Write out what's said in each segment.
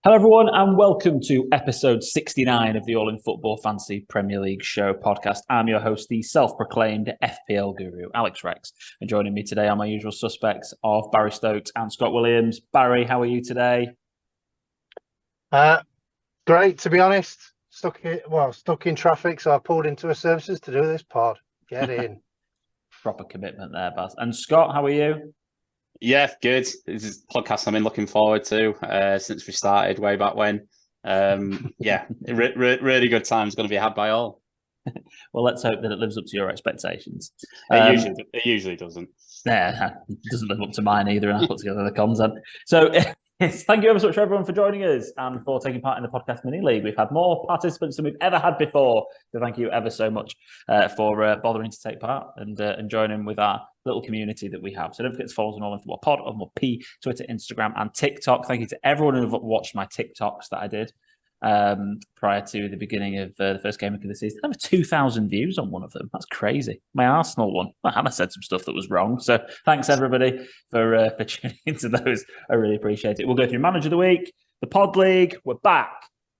Hello, everyone, and welcome to episode 69 of the All in Football Fantasy Premier League Show podcast. I'm your host, the self-proclaimed FPL guru, Alex Rex. And joining me today are my usual suspects of Barry Stokes and Scott Williams. Barry, how are you today? Great, to be honest. Stuck in traffic, so I pulled into a services to do this pod. Get in. Proper commitment there, Baz. And Scott, how are you? Yeah, good. This is a podcast I've been looking forward to since we started way back when. Really good time is going to be had by all. Well, let's hope that it lives up to your expectations. It usually doesn't. Yeah, it doesn't live up to mine either, and I put together the content. So thank you ever so much for everyone for joining us and for taking part in the podcast mini league. We've had more participants than we've ever had before. So thank you ever so much for bothering to take part and joining with our little community that we have. So don't forget to follow us on All in Football Pod, on more P, Twitter, Instagram, and TikTok. Thank you to everyone who watched my TikToks that I did prior to the beginning of the first game of the season. I have 2,000 views on one of them. That's crazy. My Arsenal one. Hannah said some stuff that was wrong. So thanks everybody for tuning into those. I really appreciate it. We'll go through Manager of the Week, the Pod League. We're back.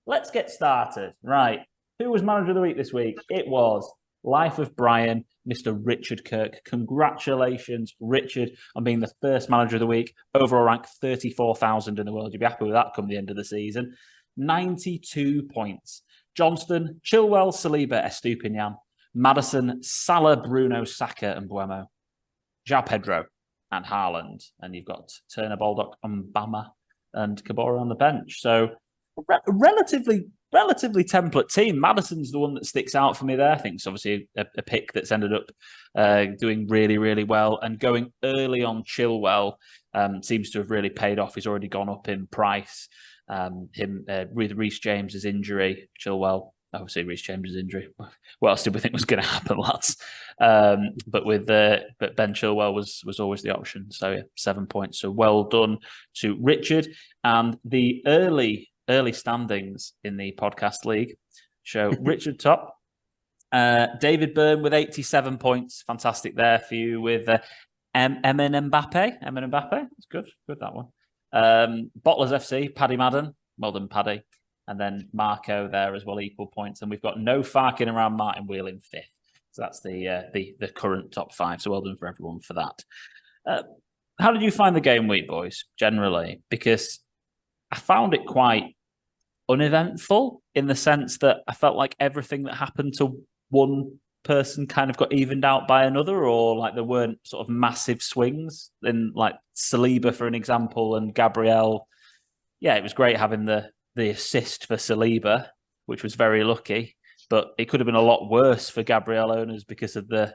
Let's get started. Right. Who was Manager of the Week this week? It was Life of Brian, Mr. Richard Kirk. Congratulations, Richard, on being the first Manager of the Week. Overall rank 34,000 in the world. You'll be happy with that come the end of the season. 92 points. Johnston, Chilwell, Saliba, Estupinian, Maddison, Salah, Bruno, Saka, and Buemo, João Pedro, and Haaland. And you've got Turner, Baldock, Mbama, and Kabora on the bench. So relatively template team. Maddison's the one that sticks out for me there. I think it's obviously a pick that's ended up doing really, really well. And going early on Chilwell seems to have really paid off. He's already gone up in price. With Reece James's injury, Chilwell, obviously Reece James's injury. What else did we think was going to happen, lads? But Ben Chilwell was always the option. So yeah, 7 points. So well done to Richard. And the early standings in the podcast league show Richard top. David Byrne with 87 points. Fantastic there for you with Emin Mbappe. It's good that one. Bottlers FC, Paddy Madden. Well done, Paddy. And then Marco there as well, equal points. And we've got no farking around Martin Wheel in fifth. So that's the current top five. So well done for everyone for that. How did you find the game week, boys, generally? Because I found it quite uneventful in the sense that I felt like everything that happened to one person kind of got evened out by another, or like there weren't sort of massive swings in like Saliba, for an example, and Gabriel. Yeah, it was great having the assist for Saliba, which was very lucky, but it could have been a lot worse for Gabriel owners because of the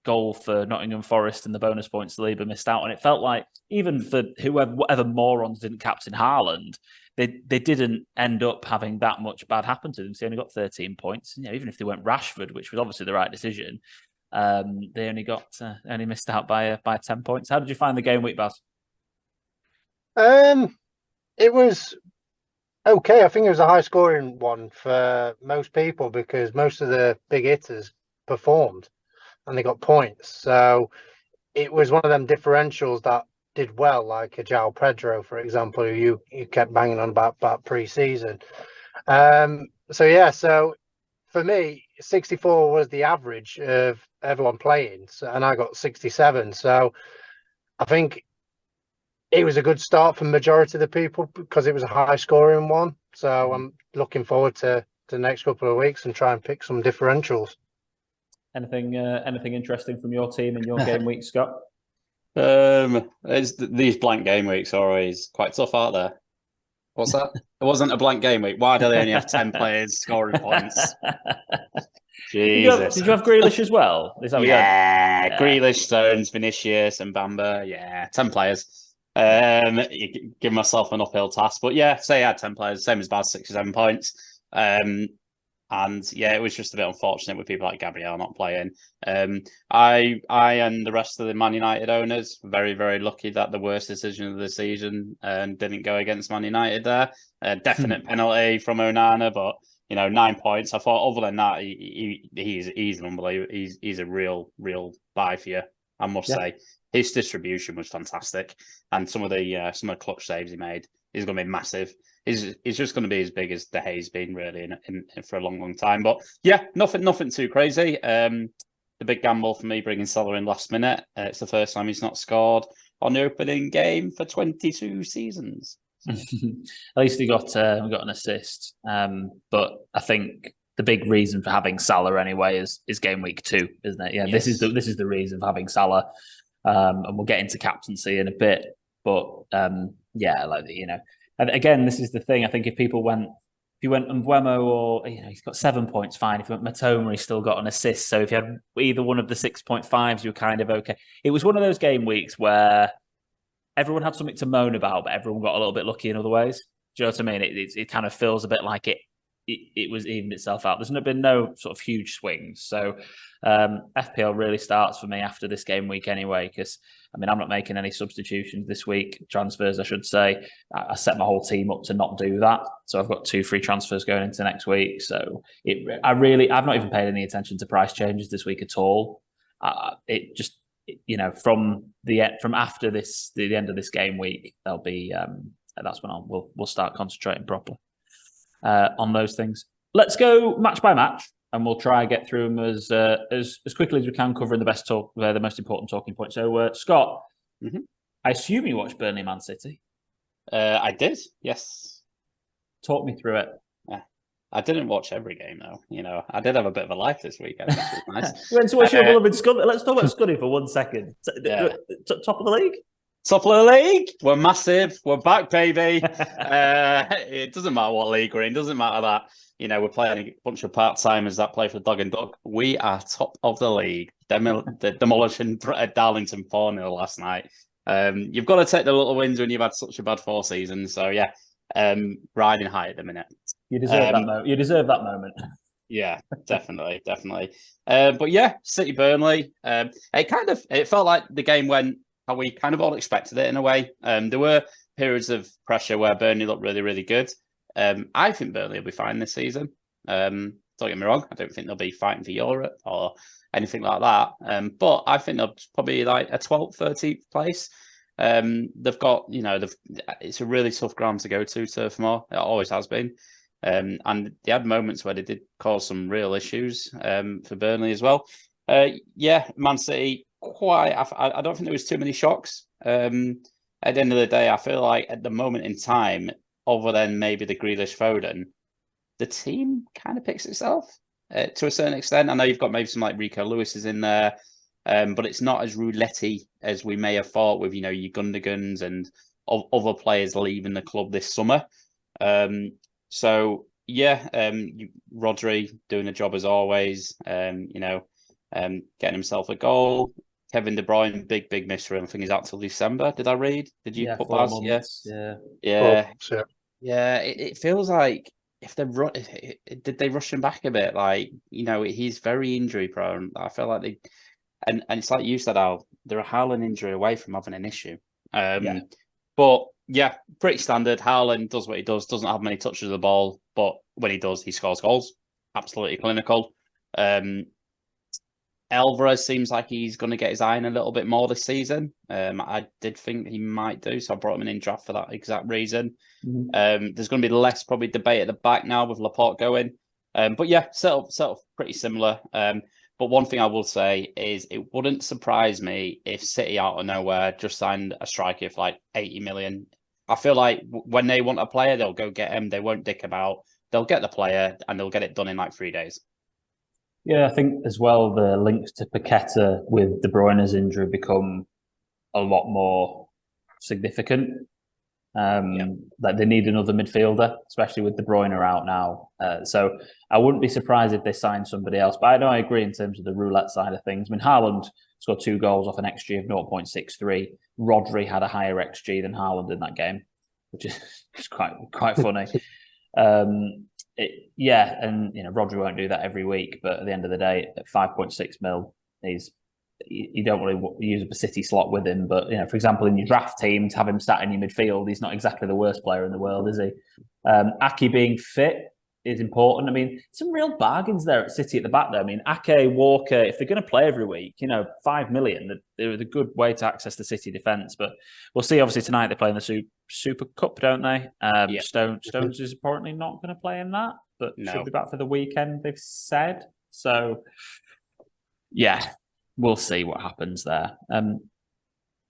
goal for Nottingham Forrest and the bonus points Saliba missed out on. It felt like even for whatever morons didn't captain Haaland, they didn't end up having that much bad happen to them. So they only got 13 points. You know, even if they went Rashford, which was obviously the right decision, they only missed out by 10 points. How did you find the game week, Baz? It was okay. I think it was a high scoring one for most people because most of the big hitters performed and they got points. So it was one of them differentials that did well, like a João Pedro, for example, who you kept banging on about pre-season. So for me, 64 was the average of everyone playing, and I got 67. So I think it was a good start for the majority of the people because it was a high-scoring one. So I'm looking forward to the next couple of weeks and try and pick some differentials. Anything interesting from your team in your game week, Scott? These blank game weeks are always quite tough, aren't they? What's that? It wasn't a blank game week. Why do they only have 10 players scoring points? Jesus. Did you have Grealish as well? Yeah, Grealish, Stones, Vinicius, and Bamba. Yeah, 10 players. You give myself an uphill task, but yeah, say I had 10 players, same as Baz, 67 points. And yeah, it was just a bit unfortunate with people like Gabriel not playing. I and the rest of the Man United owners very, very lucky that the worst decision of the season didn't go against Man United there. Definite penalty from Onana, but 9 points. I thought other than that, he's an unbelievable. He's a real buy for you, I must say. his distribution was fantastic, and some of the clutch saves he made is going to be massive. He's just going to be as big as De Gea's been really in for a long time. But yeah, nothing too crazy. The big gamble for me bringing Salah in last minute. It's the first time he's not scored on the opening game for 22 seasons. At least he got an assist. But I think the big reason for having Salah anyway is game week 2, isn't it? Yeah, yes. This is the reason for having Salah. And we'll get into captaincy in a bit. But yeah, like and again, this is the thing. I think if you went Mbeumo or he's got 7 points, fine. If you went Matoma, he's still got an assist. So if you had either one of the 6.5s, you're kind of okay. It was one of those game weeks where everyone had something to moan about, but everyone got a little bit lucky in other ways. Do you know what I mean? It kind of feels a bit like it was evened itself out. There's been no sort of huge swings. So FPL really starts for me after this game week anyway, because I'm not making any substitutions this week. Transfers, I should say. I set my whole team up to not do that. So I've got 2 free transfers going into next week. So I've not even paid any attention to price changes this week at all. From after the end of this game week, there'll be that's when we'll start concentrating properly on those things. Let's go match by match, and we'll try and get through them as quickly as we can, covering the most important talking points. So, Scott, I assume you watched Burnley Man City. I did, yes. Talk me through it. Yeah. I didn't watch every game though. I did have a bit of a life this weekend, which was nice. We went to watch your beloved Scuddy. Let's talk about Scuddy for 1 second. Yeah. Top of the league? Top of the league. We're massive. We're back, baby. It doesn't matter what league we're in. Doesn't matter that, we're playing a bunch of part-timers that play for Dog and Duck. We are top of the league. Demolishing Darlington 4-0 last night. You've got to take the little wins when you've had such a bad 4 seasons. So, yeah, riding high at the minute. You deserve that moment. You deserve that moment. Yeah, definitely. But yeah, City Burnley. It felt like the game went how we kind of all expected it in a way. There were periods of pressure where Burnley looked really, really good. I think Burnley will be fine this season. Don't get me wrong. I don't think they'll be fighting for Europe or anything like that. But I think they'll probably like a 12th, 13th place. They've got, it's a really tough ground to go to, Turf Moor. It always has been. And they had moments where they did cause some real issues for Burnley as well. Man City, I don't think there was too many shocks. At the end of the day, I feel like at the moment in time, other than maybe the Grealish Foden, the team kind of picks itself to a certain extent. I know you've got maybe some like Rico Lewis's in there, but it's not as roulette-y as we may have thought with, your Gundogan's and other players leaving the club this summer. Rodri doing a job as always, getting himself a goal. Kevin De Bruyne, big miss for him. I think he's out till December. Did I read? Did you put that? Yes. Yeah. It feels like did they rush him back a bit? Like, he's very injury prone. I feel like and it's like you said, Al, they're a Haaland injury away from having an issue. But yeah, pretty standard. Haaland does what he does. Doesn't have many touches of the ball, but when he does, he scores goals. Absolutely clinical. Alvarez seems like he's going to get his eye in a little bit more this season. I did think he might do, so I brought him in draft for that exact reason. There's going to be less probably debate at the back now with Laporte going. But yeah, set up pretty similar. But one thing I will say is it wouldn't surprise me if City out of nowhere just signed a striker for like 80 million. I feel like when they want a player, they'll go get him. They won't dick about. They'll get the player and they'll get it done in like 3 days. Yeah, I think as well the links to Paqueta with De Bruyne's injury become a lot more significant. Like they need another midfielder, especially with De Bruyne out now. So I wouldn't be surprised if they signed somebody else. But I agree in terms of the roulette side of things. I mean, Haaland scored 2 goals off an XG of 0.63. Rodri had a higher XG than Haaland in that game, which is quite funny. Rodri won't do that every week, but at the end of the day, at 5.6 mil, you don't really use a City slot with him. But for example, in your draft team, to have him sat in your midfield, he's not exactly the worst player in the world, is he? Aki being fit is important. I mean, some real bargains there at City at the back, though. I mean, Ake, Walker, if they're going to play every week, 5 million, they're a good way to access the City defence. But we'll see. Obviously, tonight they play in the Super Cup, don't they? Stones is apparently not going to play in that, but should be back for the weekend, they've said. So, yeah, we'll see what happens there.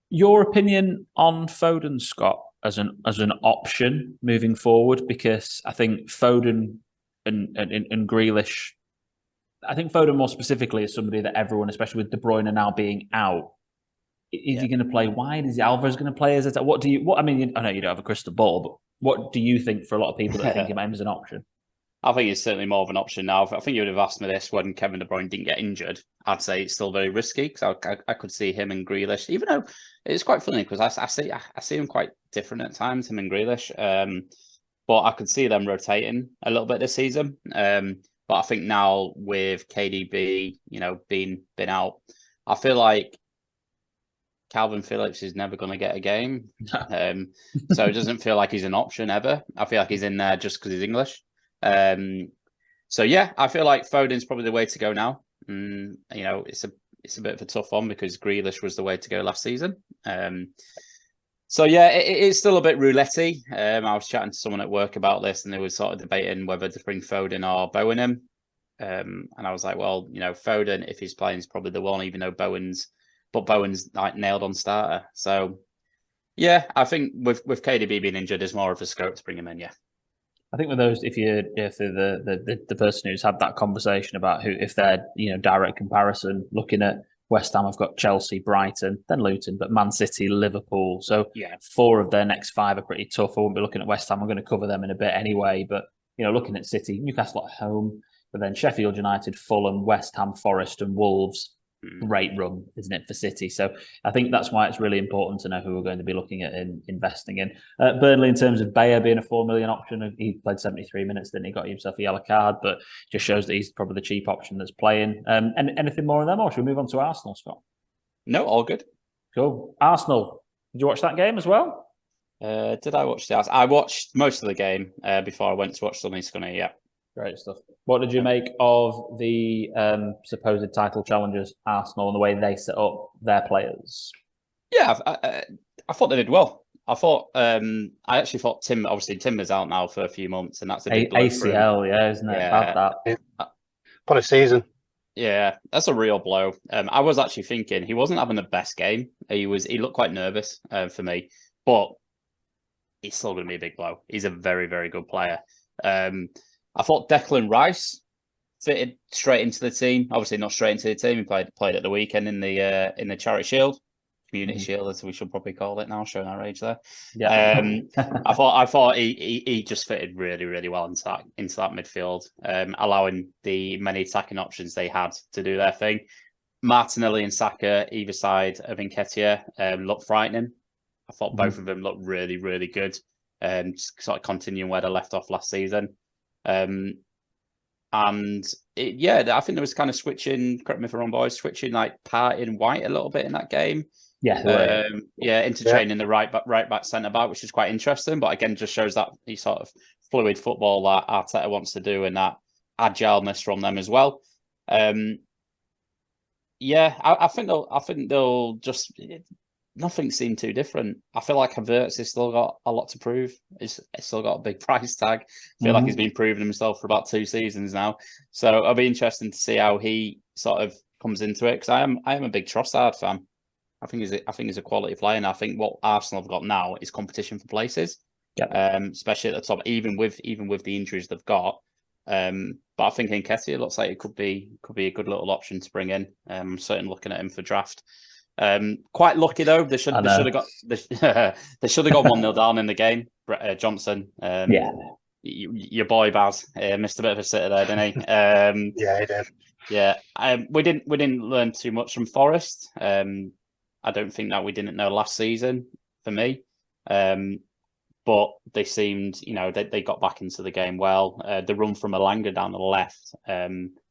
Your opinion on Foden, Scott, as an option moving forward? Because I think Foden and Grealish, I think Foden more specifically is somebody that everyone, especially with De Bruyne now being out, is he going to play wide? Is Alvarez going to play as a? I mean, I know you don't have a crystal ball, but what do you think for a lot of people that think him as an option? I think it's certainly more of an option now. I think you would have asked me this when Kevin De Bruyne didn't get injured. I'd say it's still very risky because I could see him and Grealish, even though it's quite funny because I see him quite different at times, him and Grealish. But I could see them rotating a little bit this season. But I think now with KDB, being out, I feel like Calvin Phillips is never going to get a game. So it doesn't feel like he's an option ever. I feel like he's in there just because he's English. So yeah, I feel like Foden's probably the way to go now. It's a bit of a tough one because Grealish was the way to go last season. So yeah, it is still a bit roulette-y. I was chatting to someone at work about this, and they were sort of debating whether to bring Foden or Bowen in. And I was like, well, Foden, if he's playing, is probably the one, even though Bowen's like nailed on starter. So yeah, I think with KDB being injured, there's more of a scope to bring him in. Yeah. I think with those, if the person who's had that conversation about if they're direct comparison, looking at West Ham, I've got Chelsea, Brighton, then Luton, but Man City, Liverpool. So 4 of their next 5 are pretty tough. I won't be looking at West Ham. I'm going to cover them in a bit anyway. But looking at City, Newcastle at home, but then Sheffield United, Fulham, West Ham, Forrest, and Wolves. Great run, isn't it, for City? So I think that's why it's really important to know who we're going to be looking at investing in. Burnley, in terms of Bayer being a 4 million option, he played 73 minutes, then he got himself a yellow card, but just shows that he's probably the cheap option that's playing. And anything more on them, or should we move on to Arsenal, Scott? No, all good. Cool. Arsenal, did you watch that game as well? Did I watch the Arsenal? I watched most of the game before I went to watch Sunny Scunny, yeah. Great stuff. What did you make of the supposed title challengers, Arsenal, and the way they set up their players? Yeah, I thought they did well. I actually thought Timber's out now for a few months, and that's a big blow ACL, yeah, isn't it? Yeah. Bad that. What a season. Yeah, that's a real blow. I was actually thinking he wasn't having the best game. He looked quite nervous for me, but he's still going to be a big blow. He's a very, very good player. I thought Declan Rice fitted straight into the team. Obviously, not straight into the team. He played at the weekend in the Charity Shield, Community Shield, as we should probably call it now, showing our age there. Yeah. I thought he just fitted really, really well into that midfield, allowing the many attacking options they had to do their thing. Martinelli and Saka either side of Nketiah looked frightening. I thought both of them looked really, really good. Sort of continuing where they left off last season. I think there was kind of switching, correct me if I'm wrong, boys, switching like Partey and White a little bit in that game. Interchaining the right back, centre back, which is quite interesting. But again, just shows that the sort of fluid football that Arteta wants to do and that agileness from them as well. I think they'll just. Nothing seemed too different. I feel like Havertz has still got a lot to prove. He's still got a big price tag. I feel like he's been proving himself for about 2 seasons now. So it'll be interesting to see how he sort of comes into it. Because I am a big Trossard fan. I think he's a quality player, and I think what Arsenal have got now is competition for places. Yeah. Especially at the top, even with the injuries they've got. But I think Nketiah looks like it could be a good little option to bring in. I'm certainly looking at him for draft. Quite lucky though. They should have got 1-0 down in the game. Johnson, your boy Baz missed a bit of a sitter there, didn't he? Yeah, he did. Yeah, we didn't learn too much from Forrest. I don't think that we didn't know last season for me. But they seemed, they got back into the game well. The run from Elanga down the left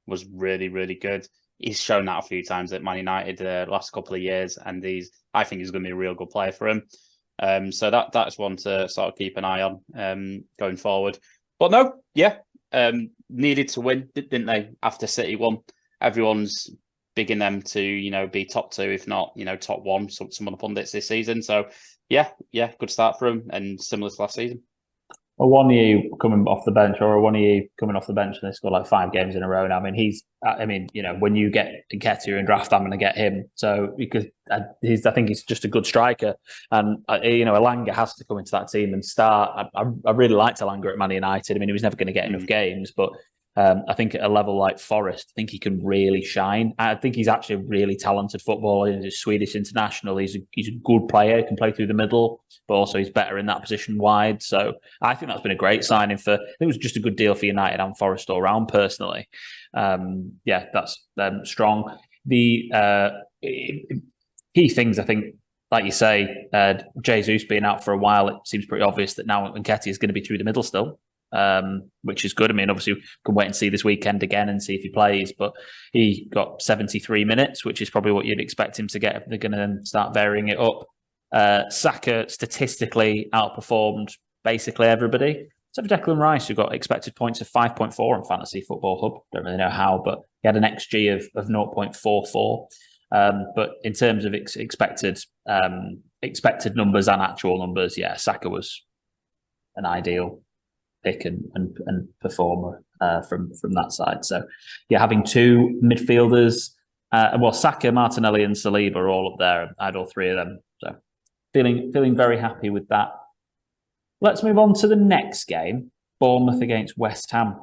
was really, really good. He's shown that a few times at Man United the last couple of years, and I think he's going to be a real good player for him. So that's one to sort of keep an eye on going forward. But no, yeah, needed to win, didn't they? After City won, everyone's bigging them to be top two, if not top one. Some of the pundits this season. So yeah, good start for him, and similar to last season. Well, one of you coming off the bench, or one of you coming off the bench, and they scored like 5 games in a row now. I mean, when you get Nketiah in draft, I'm going to get him. So because I think he's just a good striker, and Elanga has to come into that team and start. I really liked Elanga at Man United. I mean, he was never going to get enough games, but I think at a level like Forrest, I think he can really shine. I think he's actually a really talented footballer. He's a Swedish international. He's a good player. He can play through the middle, but also he's better in that position wide. So I think that's been a great signing I think it was just a good deal for United and Forrest all round, personally. That's strong. The key things, I think, like you say, Jesus being out for a while, it seems pretty obvious that now Nketiah is going to be through the middle still. Which is good. I mean, obviously, we can wait and see this weekend again and see if he plays. But he got 73 minutes, which is probably what you'd expect him to get if they're going to then start varying it up. Saka statistically outperformed basically everybody. So for Declan Rice, who got expected points of 5.4 on Fantasy Football Hub. Don't really know how, but he had an XG of 0.44. But in terms of expected numbers and actual numbers, Saka was an ideal pick and performer from that side. So having 2 midfielders, Saka, Martinelli and Saliba are all up there. I had all 3 of them. So feeling very happy with that. Let's move on to the next game, Bournemouth against West Ham.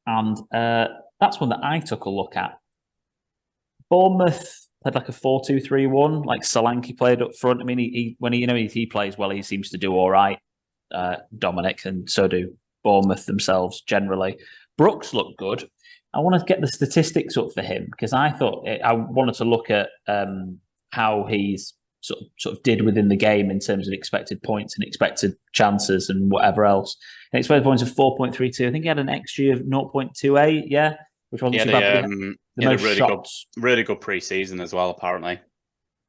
And that's one that I took a look at. Bournemouth played like a 4-2-3-1, like Solanke played up front. I mean, when he plays well, he seems to do all right. Dominic, and so do Bournemouth themselves generally. Brooks looked good. I want to get the statistics up for him because I wanted to look at how he's sort of did within the game in terms of expected points and expected chances and whatever else. And expected points of 4.32. I think he had an XG of 0.28. Which wasn't too bad. He had a really good pre-season as well, apparently.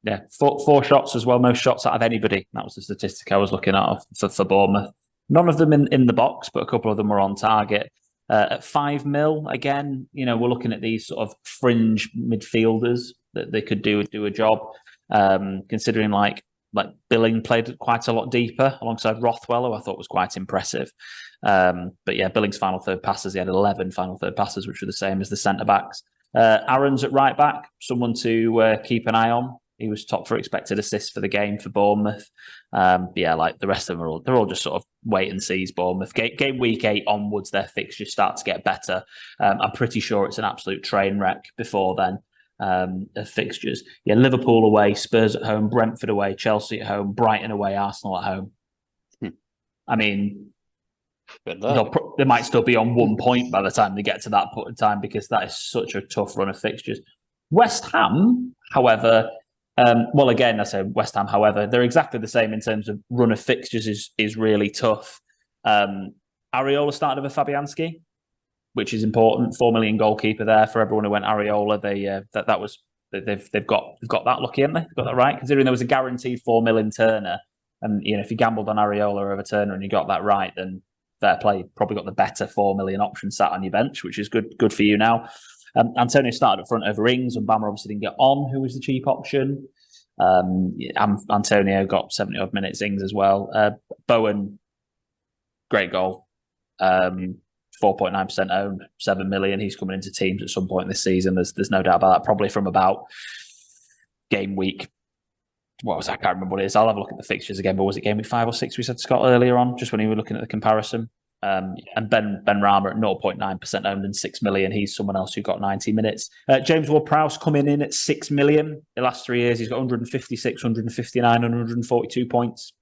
Yeah, four shots as well, most shots out of anybody. That was the statistic I was looking at for Bournemouth. None of them in the box, but a couple of them were on target. At 5 mil, again, we're looking at these sort of fringe midfielders that they could do a job. Considering like Billing played quite a lot deeper alongside Rothwell, who I thought was quite impressive. But Billing's final third passes, he had 11 final third passes, which were the same as the centre-backs. Aaron's at right back, someone to keep an eye on. He was top for expected assists for the game for Bournemouth. Like the rest of them they're all just sort of wait and sees Bournemouth. Game week 8 onwards, their fixtures start to get better. I'm pretty sure it's an absolute train wreck before then. Of fixtures. Liverpool away, Spurs at home, Brentford away, Chelsea at home, Brighton away, Arsenal at home. I mean, they might still be on 1 point by the time they get to that point in time because that is such a tough run of fixtures. West Ham, however, again, I say West Ham, however, they're exactly the same in terms of run of fixtures is really tough. Areola started over Fabianski, which is important. 4 million goalkeeper there for everyone who went Areola. They've got that lucky, haven't they? Got that right, considering there was a guaranteed 4 million Turner, and if you gambled on Areola over Turner and you got that right, then fair play. You've probably got the better 4 million option sat on your bench, which is good for you now. Antonio started up front over Ings, and Bammer obviously didn't get on, who was the cheap option. Antonio got 70 odd minutes, Ings as well. Bowen, great goal. 4.9% owned, 7 million. He's coming into teams at some point this season. There's no doubt about that. Probably from about game week. I can't remember what it is. I'll have a look at the fixtures again. But was it game week 5 or 6 we said Scott earlier on, just when you were looking at the comparison? And Ben Rama at 0.9% owned and 6 million. He's someone else who got 90 minutes. James Ward-Prowse coming in at 6 million. The last 3 years, he's got 156, 159, and 142 points.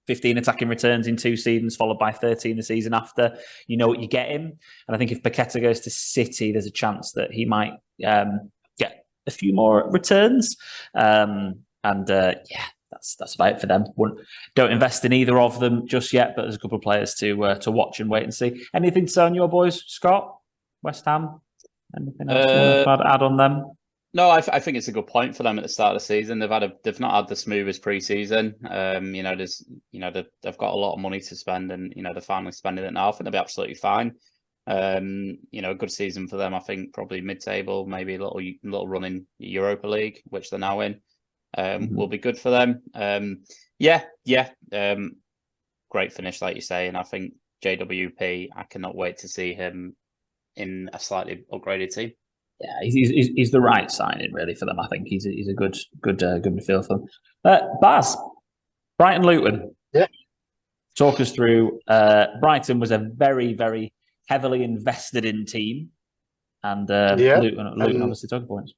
15 attacking returns in 2 seasons, followed by 13 the season after. You know what you get him. And I think if Paqueta goes to City, there's a chance that he might get a few more returns. That's about it for them. Don't invest in either of them just yet, but there's a couple of players to watch and wait and see. Anything to say on your boys, Scott? West Ham? Anything else you want to add on them? No, I think it's a good point for them at the start of the season. They've not had the smoothest pre-season. They've got a lot of money to spend, and they're finally spending it now. I think they'll be absolutely fine. A good season for them. I think probably mid-table, maybe a little run in Europa League, which they're now in, will be good for them. Great finish, like you say, and I think JWP. I cannot wait to see him in a slightly upgraded team. Yeah, he's the right signing really for them. I think he's a good midfield for them. Baz, Brighton Luton. Yeah. Talk us through. Brighton was a very, very heavily invested in team, and Luton obviously took points.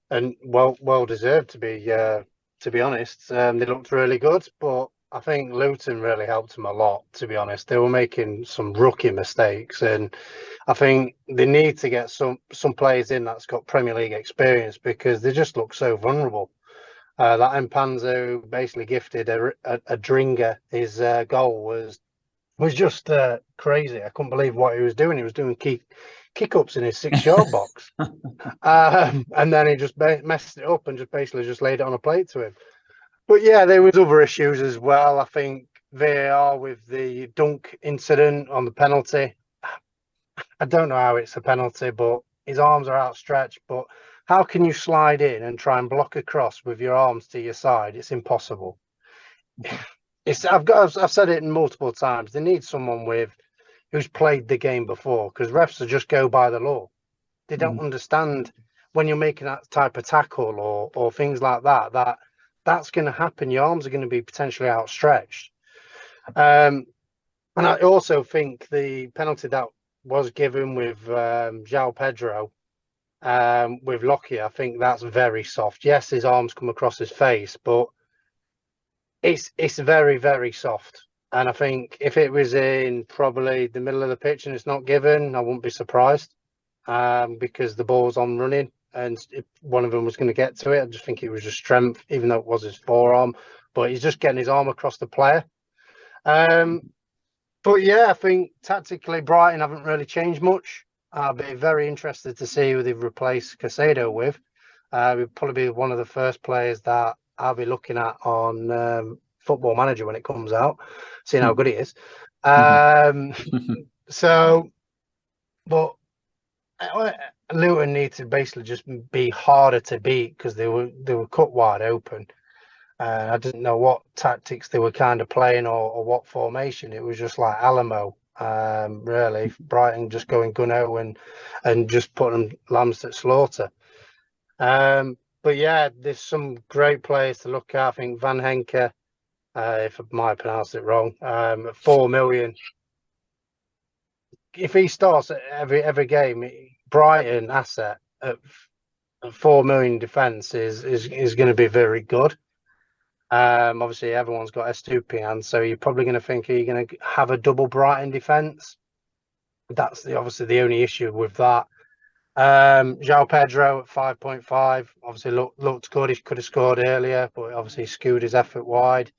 And well deserved to be honest. They looked really good, but I think Luton really helped them a lot. To be honest, they were making some rookie mistakes, and I think they need to get some players in that's got Premier League experience because they just look so vulnerable. That Mpanzu basically gifted a Dringer. His goal was just crazy. I couldn't believe what he was doing. He was doing kick-ups in his 6-yard box. And then he just messed it up and just basically laid it on a plate to him. But yeah, there was other issues as well. I think VAR with the dunk incident on the penalty. I don't know how it's a penalty, but his arms are outstretched. But how can you slide in and try and block across with your arms to your side? It's impossible. I've said it multiple times. They need someone who's played the game before, because refs will just go by the law. They don't understand when you're making that type of tackle or things like that's going to happen. Your arms are going to be potentially outstretched. And I also think the penalty that was given with João Pedro with Lockyer, I think that's very soft. Yes, his arms come across his face, but it's very, very soft. And I think if it was in probably the middle of the pitch and it's not given, I wouldn't be surprised because the ball's on running and if one of them was going to get to it. I just think it was just strength, even though it was his forearm. But he's just getting his arm across the player. But yeah, I think tactically Brighton haven't really changed much. I'll be very interested to see who they've replaced Caicedo with. He'll probably be one of the first players that I'll be looking at on Football Manager when it comes out, seeing how good he is. But Luton need to basically just be harder to beat because they were cut wide open. I didn't know what tactics they were kind of playing or what formation. It was just like Alamo, really. Brighton just going gun-ho and just putting lambs at slaughter. But yeah, there's some great players to look at. I think Van Henke, if I might pronounce it wrong, at 4 million. If he starts every game, Brighton asset at 4 million defence is going to be very good. Obviously, everyone's got Estupiñán, so you're probably going to think, are you going to have a double Brighton defence? That's obviously the only issue with that. João Pedro at 5.5 obviously looked good. He could have scored earlier, but obviously skewed his effort wide.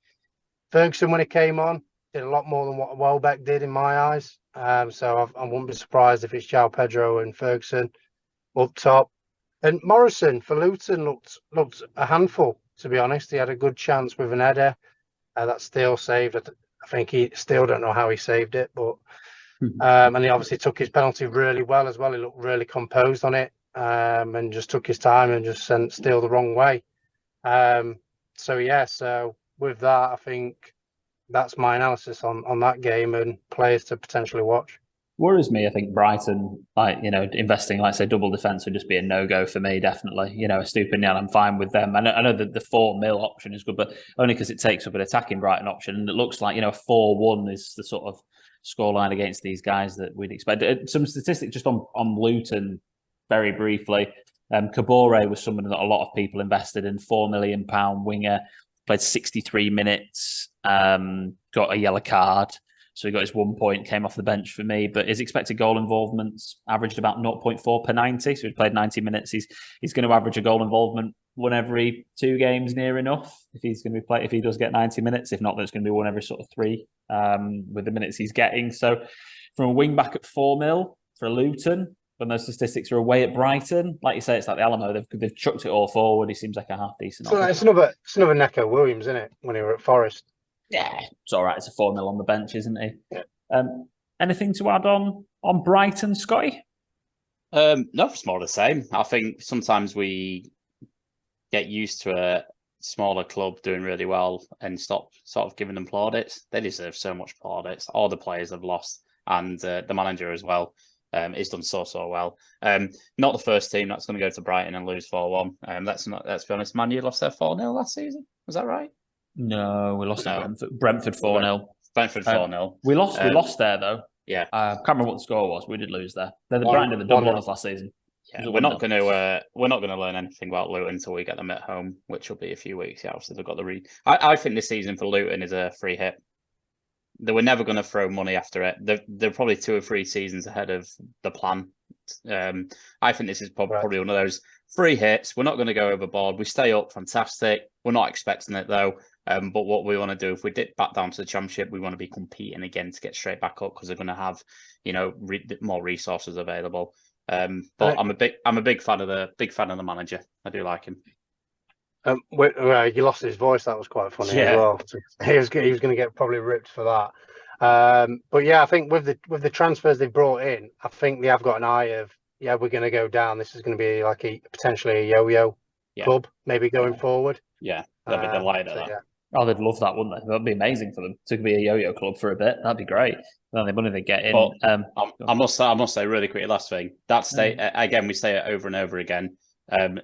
Ferguson, when he came on, did a lot more than what Welbeck did in my eyes. So I wouldn't be surprised if it's João Pedro and Ferguson up top. And Morrison for Luton looked a handful, to be honest. He had a good chance with an header that Steele saved. I think he still don't know how he saved it, but and he obviously took his penalty really well as well. He looked really composed on it and just took his time and just sent Steele the wrong way. So with that, I think that's my analysis on that game and players to potentially watch. Worries me, I think Brighton, investing, like say, double defence would just be a no-go for me, definitely. Estupiñán, I'm fine with them. I know that the 4 mil option is good, but only because it takes up an attacking Brighton option. And it looks like, 4-1 is the sort of scoreline against these guys that we'd expect. Some statistics just on Luton, very briefly. Kabore was someone that a lot of people invested in, £4 million winger, played 63 minutes, got a yellow card. So he got his 1 point, came off the bench for me. But his expected goal involvements averaged about 0.4 per 90. So he played 90 minutes. He's going to average a goal involvement one every 2 games, near enough. If he's going to be if he does get 90 minutes. If not, then it's going to be one every sort of 3 with the minutes he's getting. So from a wing back at 4 mil for Luton, when those statistics are away at Brighton, like you say, it's like the Alamo. They've chucked it all forward. He seems like a half decent. So it's another Neco Williams, isn't it? When he were at Forrest. Yeah, it's all right. It's a 4 mil on the bench, isn't he? Yeah. Anything to add on On Brighton, Scotty? No, it's more the same. I think sometimes we get used to a smaller club doing really well and stop sort of giving them plaudits. They deserve so much plaudits. All the players have lost, and the manager as well. He's done so well. Not the first team that's going to go to Brighton and lose 4-1. Let's be honest, Man U lost their 4-0 last season. Was that right? No, we lost to Brentford 4-0. Brentford 4-0. We lost there though. Yeah, I can't remember what the score was. We did lose there. Brighton did the double on us last season. Yeah, we're not going to learn anything about Luton until we get them at home, which will be a few weeks. Yeah, obviously they've got the I think this season for Luton is a free hit. They were never going to throw money after it. They're probably 2 or 3 seasons ahead of the plan. I think this is probably one of those free hits. We're not going to go overboard. We stay up, fantastic. We're not expecting it though. But what we want to do, if we dip back down to the Championship, we want to be competing again to get straight back up because they're going to have, more resources available. But I'm a big fan of the manager. I do like him. You lost his voice. That was quite funny as well. He was going to get probably ripped for that. But yeah, I think with the transfers they've brought in, I think they have got an eye of we're going to go down. This is going to be like potentially a yo-yo club, maybe going forward. Yeah, they'll be delighted at that. Yeah. Oh, they'd love that, wouldn't they? That'd be amazing for them to be a yo-yo club for a bit. That'd be great. Then the money they get in. I must say really quickly, last thing. Again, we say it over and over again.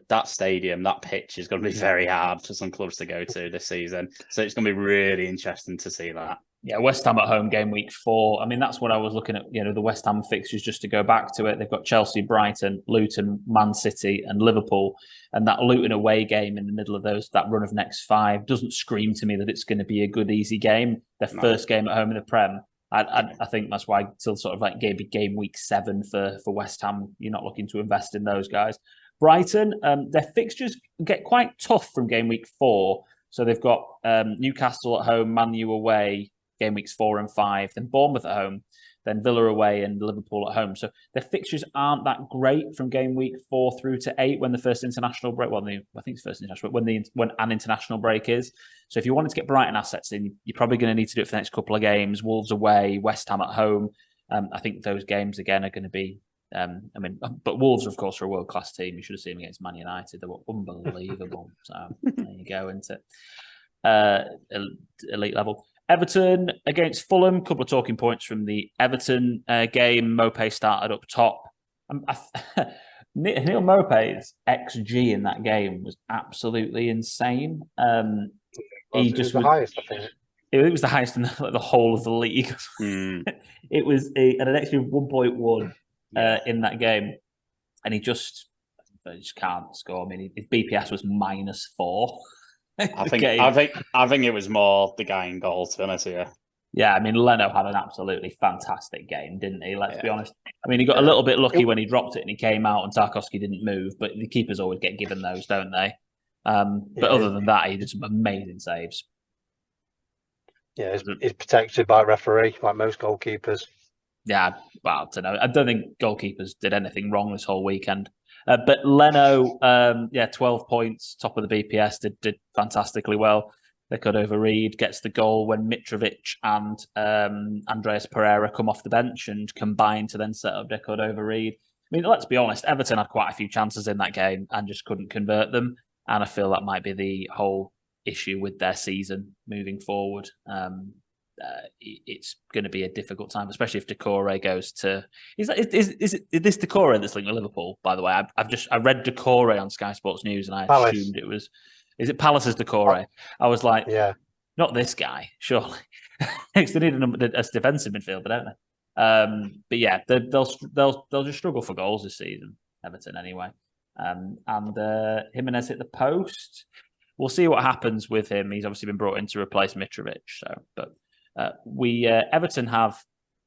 That stadium, that pitch is going to be very hard for some clubs to go to this season. So it's going to be really interesting to see that. Yeah, West Ham at home, game week 4. I mean, that's what I was looking at, the West Ham fixtures, just to go back to it. They've got Chelsea, Brighton, Luton, Man City and Liverpool. And that Luton away game in the middle of that run of next 5 doesn't scream to me that it's going to be a good, easy game. Their first game at home in the Prem. I think that's why till sort of like game week 7 for West Ham, you're not looking to invest in those guys. Brighton, their fixtures get quite tough from game week 4. So they've got Newcastle at home, Man U away, game weeks 4 and 5, then Bournemouth at home, then Villa away and Liverpool at home. So their fixtures aren't that great from game week 4 through to 8 when the first international break, I think it's first international, when an international break is. So if you wanted to get Brighton assets in, you're probably going to need to do it for the next couple of games. Wolves away, West Ham at home. I think those games again are going to be, but Wolves, of course, are a world-class team. You should have seen them against Man United. They were unbelievable. So there you go, into elite level. Everton against Fulham. Couple of talking points from the Everton game. Mopé started up top. Neil Mopé's XG in that game was absolutely insane. It was the highest, I think. It was the highest in the whole of the league. It was at an XG of 1.1 in that game, and he just can't score. I mean, his BPS was -4. I think it was more the guy in goal, to be honest with you. Yeah, I mean, Leno had an absolutely fantastic game, didn't he? Let's be honest. I mean, he got a little bit lucky when he dropped it and he came out and Tarkowski didn't move, but the keepers always get given those, don't they? But other than that, he did some amazing saves. Yeah, he's protected by a referee, like most goalkeepers. Yeah, well, I don't know. I don't think goalkeepers did anything wrong this whole weekend. But Leno, 12 points, top of the BPS, did fantastically well. They could overread, gets the goal when Mitrovic and Andreas Pereira come off the bench and combine to then set up Deco overread. I mean, let's be honest, Everton had quite a few chances in that game and just couldn't convert them. And I feel that might be the whole issue with their season moving forward. It's going to be a difficult time, especially if Decore goes to. Is this Decore that's linked to Liverpool? By the way, I read Decore on Sky Sports News, and I assumed it was. Is it Palace's Decore? I was like, not this guy, surely. Because they need a defensive midfielder, don't they? But yeah, they'll just struggle for goals this season, Everton anyway. And Jimenez hit the post. We'll see what happens with him. He's obviously been brought in to replace Mitrovic. So, but Everton have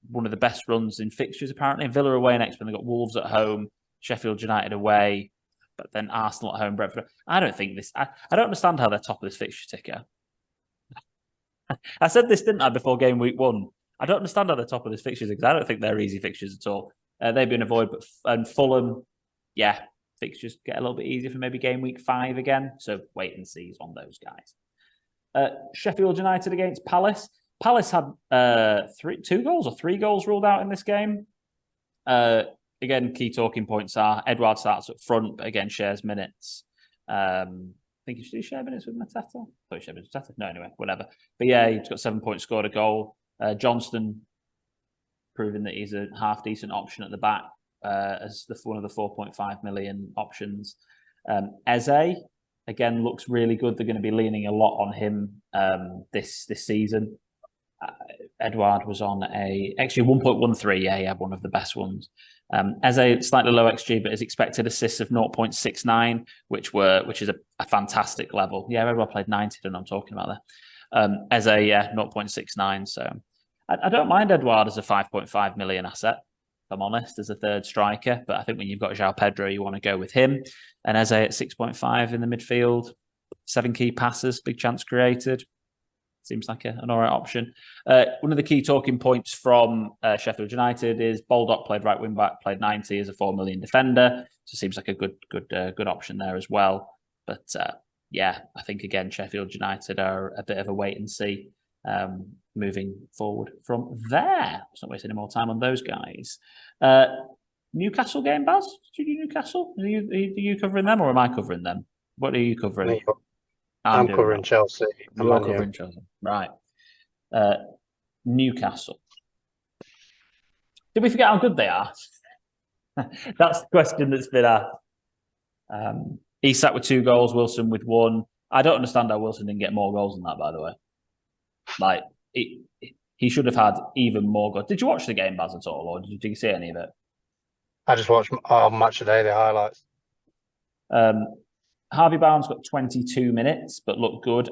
one of the best runs in fixtures apparently. Villa away next, when they've got Wolves at home, Sheffield United away, but then Arsenal at home, Brentford. I don't understand how they're top of this fixture ticker. I said this, didn't I, before game week 1? I don't understand how they're top of this fixtures because I don't think they're easy fixtures at all. They've been avoided, and Fulham, fixtures get a little bit easier for maybe game week 5 again. So wait and see on those guys. Sheffield United against Palace. Palace had 3 goals ruled out in this game. Again, key talking points are Edouard starts up front, but again shares minutes. I think he should share minutes with Mateta. I thought he shared minutes with Mateta. No, anyway, whatever. But yeah, he's got 7 points, scored a goal. Johnston proving that he's a half decent option at the back as one of the 4.5 million options. Eze again looks really good. They're going to be leaning a lot on him this season. Edouard was on actually 1.13. Yeah, he had one of the best ones. Eze slightly low XG, but his expected assists of 0.69, which is a fantastic level. Yeah, Edouard played 90, and I'm talking about there. Eze, 0.69. So I don't mind Edouard as a 5.5 million asset, if I'm honest, as a third striker. But I think when you've got João Pedro, you want to go with him. And Eze at 6.5 in the midfield, 7 key passes, big chance created. Seems like an all right option. One of the key talking points from Sheffield United is Baldock played right wing back, played 90 as a 4 million defender. So seems like a good option there as well. But yeah, I think again Sheffield United are a bit of a wait and see moving forward from there. Let's not waste any more time on those guys. Newcastle game, Baz? Did you do Newcastle? Are you covering them or am I covering them? What are you covering? I'm covering Chelsea. You're covering Chelsea. Right. Newcastle. Did we forget how good they are? That's the question that's been asked. Isak with 2 goals, Wilson with 1. I don't understand how Wilson didn't get more goals than that, by the way. Like, he should have had even more goals. Did you watch the game, Baz, at all, or did you see any of it? I just watched Match Today, the highlights. Harvey Barnes got 22 minutes, but looked good.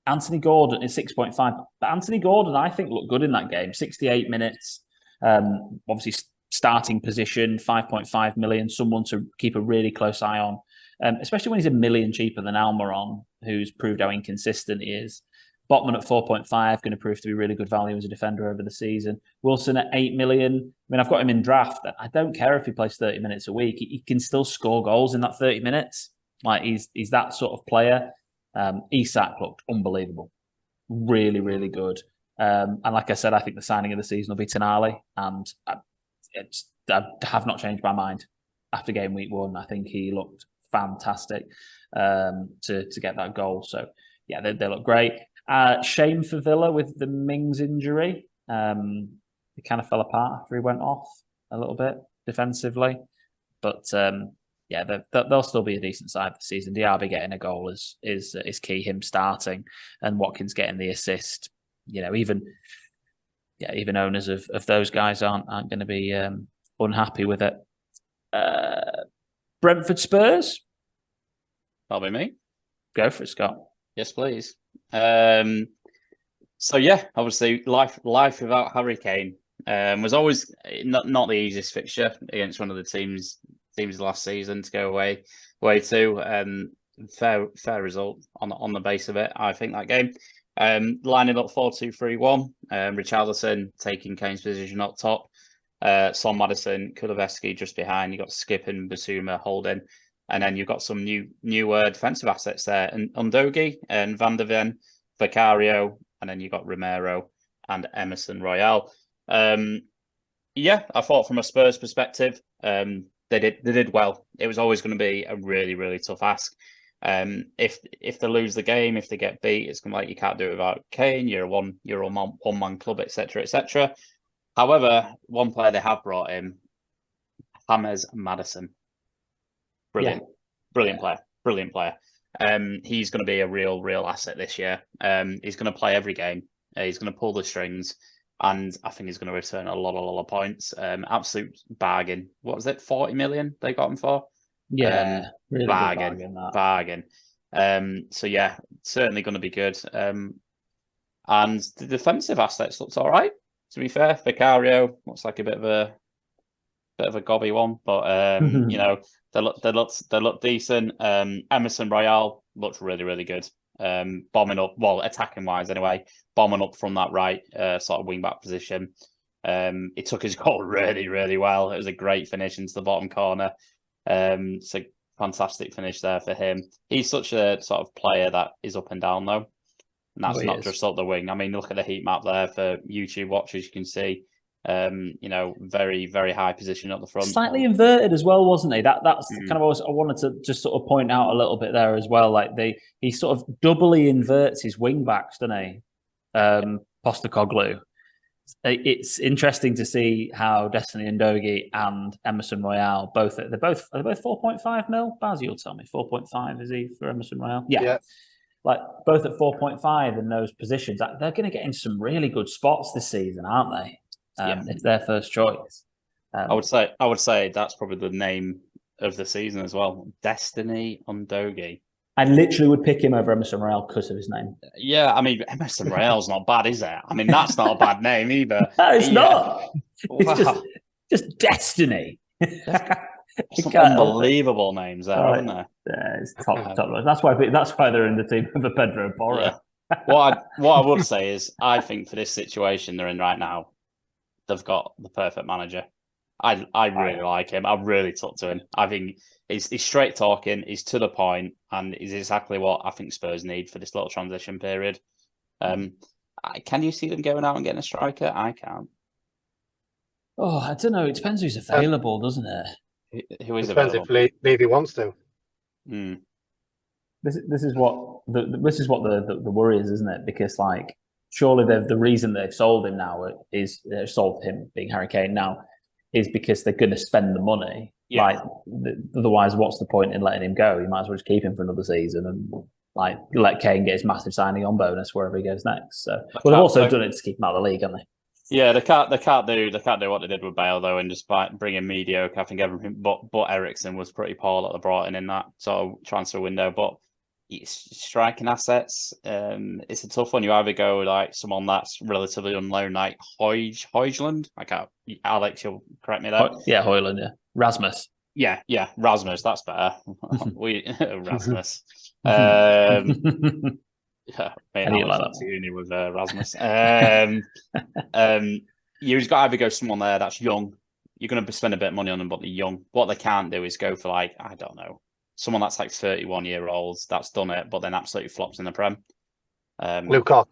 Anthony Gordon is 6.5. But Anthony Gordon, I think, looked good in that game. 68 minutes. Obviously, starting position, 5.5 million. Someone to keep a really close eye on, especially when he's $1 million cheaper than Almiron, who's proved how inconsistent he is. Botman at 4.5, going to prove to be really good value as a defender over the season. Wilson at 8 million. I mean, I've got him in draft. I don't care if he plays 30 minutes a week. He can still score goals in that 30 minutes. Like he's that sort of player. Isak looked unbelievable, really, really good. And like I said, I think the signing of the season will be Tonali, and I have not changed my mind after game week 1. I think he looked fantastic to get that goal. So yeah, they look great. Shame for Villa with the Mings injury. He kind of fell apart after he went off a little bit defensively, but. Yeah, they'll still be a decent side for the season. Diaby getting a goal is key. Him starting and Watkins getting the assist. You know, even owners of those guys aren't going to be unhappy with it. Brentford Spurs. That'll be me. Go for it, Scott. Yes, please. So yeah, obviously life without Harry Kane was always not the easiest fixture against one of the teams last season to go away to. Fair result on the base of it. I think that game. Lining up 4-2-3-1. Richarlison taking Kane's position up top. Son, Maddison, Kulusevski just behind. You got Skip and Basuma holding, and then you've got some new defensive assets there. And Undogi and Van der Ven, Vicario, and then you got Romero and Emerson Royale. Yeah, I thought from a Spurs perspective, they did well. It was always going to be a really, really tough ask. If they lose the game, if they get beat, it's going to be like you can't do it without Kane. You're a one man club, etc., etc. However, one player they have brought in, James Maddison, brilliant player. He's going to be a real asset this year. He's going to play every game. He's going to pull the strings. And I think he's going to return a lot of points. Absolute bargain. What was it? 40 million they got him for? Yeah, really bargain. So yeah, certainly going to be good. And the defensive assets looks all right. To be fair, Vicario looks like a bit of a gobby one, but you know, they look decent. Emerson Royale looks really good. Bombing up, well, attacking wise anyway, bombing up from that right sort of wing back position. He took his goal really well. It was a great finish into the bottom corner. It's a fantastic finish there for him. He's such a sort of player that is up and down though, and that's not just up the wing. I mean, look at the heat map there for YouTube watchers. You can see Very, very high position at the front. Slightly inverted as well, wasn't he? That's kind of what I wanted to just sort of point out a little bit there as well. Like he sort of doubly inverts his wing backs, doesn't he? Postecoglou. It's interesting to see how Destiny Ndogi and Emerson Royale are they both 4.5 mil. Baz, you'll tell me 4.5 is he for Emerson Royale? Yeah. Like both at 4.5 in those positions. They're going to get into some really good spots this season, aren't they? It's their first choice. I would say that's probably the name of the season as well. Destiny Ndogi. I literally would pick him over Emerson Royale because of his name. Yeah, I mean, Emerson Royale's not bad, is it? I mean, that's not a bad name either. No, it's not. It's just Destiny. Some unbelievable names there, aren't there? Yeah, it's top. That's why they're in the team of the Pedro Porro. Yeah. What I would say is, I think for this situation they're in right now, they've got the perfect manager. I really like him. I really took to him. I think he's straight talking. He's to the point, and he's exactly what I think Spurs need for this little transition period. Can you see them going out and getting a striker? I can't. Oh, I don't know. It depends who's available, doesn't it? Who is depends available? if Levy wants to. This is what the worry is, isn't it? Because like surely the reason they've sold him now is sold him being Harry Kane now is because they're going to spend the money. Yeah. Like otherwise, what's the point in letting him go? You might as well just keep him for another season and like let Kane get his massive signing on bonus wherever he goes next. So they've also done it to keep him out of the league, haven't they? Yeah, they can't do what they did with Bale though, and just bring in mediocre. I think everything, but Eriksen was pretty poor that they brought in that sort of transfer window. But striking assets, it's a tough one. You either go like someone that's relatively unknown, like Højlund. Alex, you'll correct me there. Yeah, Højlund. Yeah, Rasmus. Yeah, Rasmus. That's better. Rasmus. Yeah, I like that uni with Rasmus. You've got to either go someone there that's young. You're going to spend a bit of money on them, but they're young. What they can't do is go for like, I don't know, someone that's like 31-year-olds that's done it, but then absolutely flops in the Prem. Lukaku.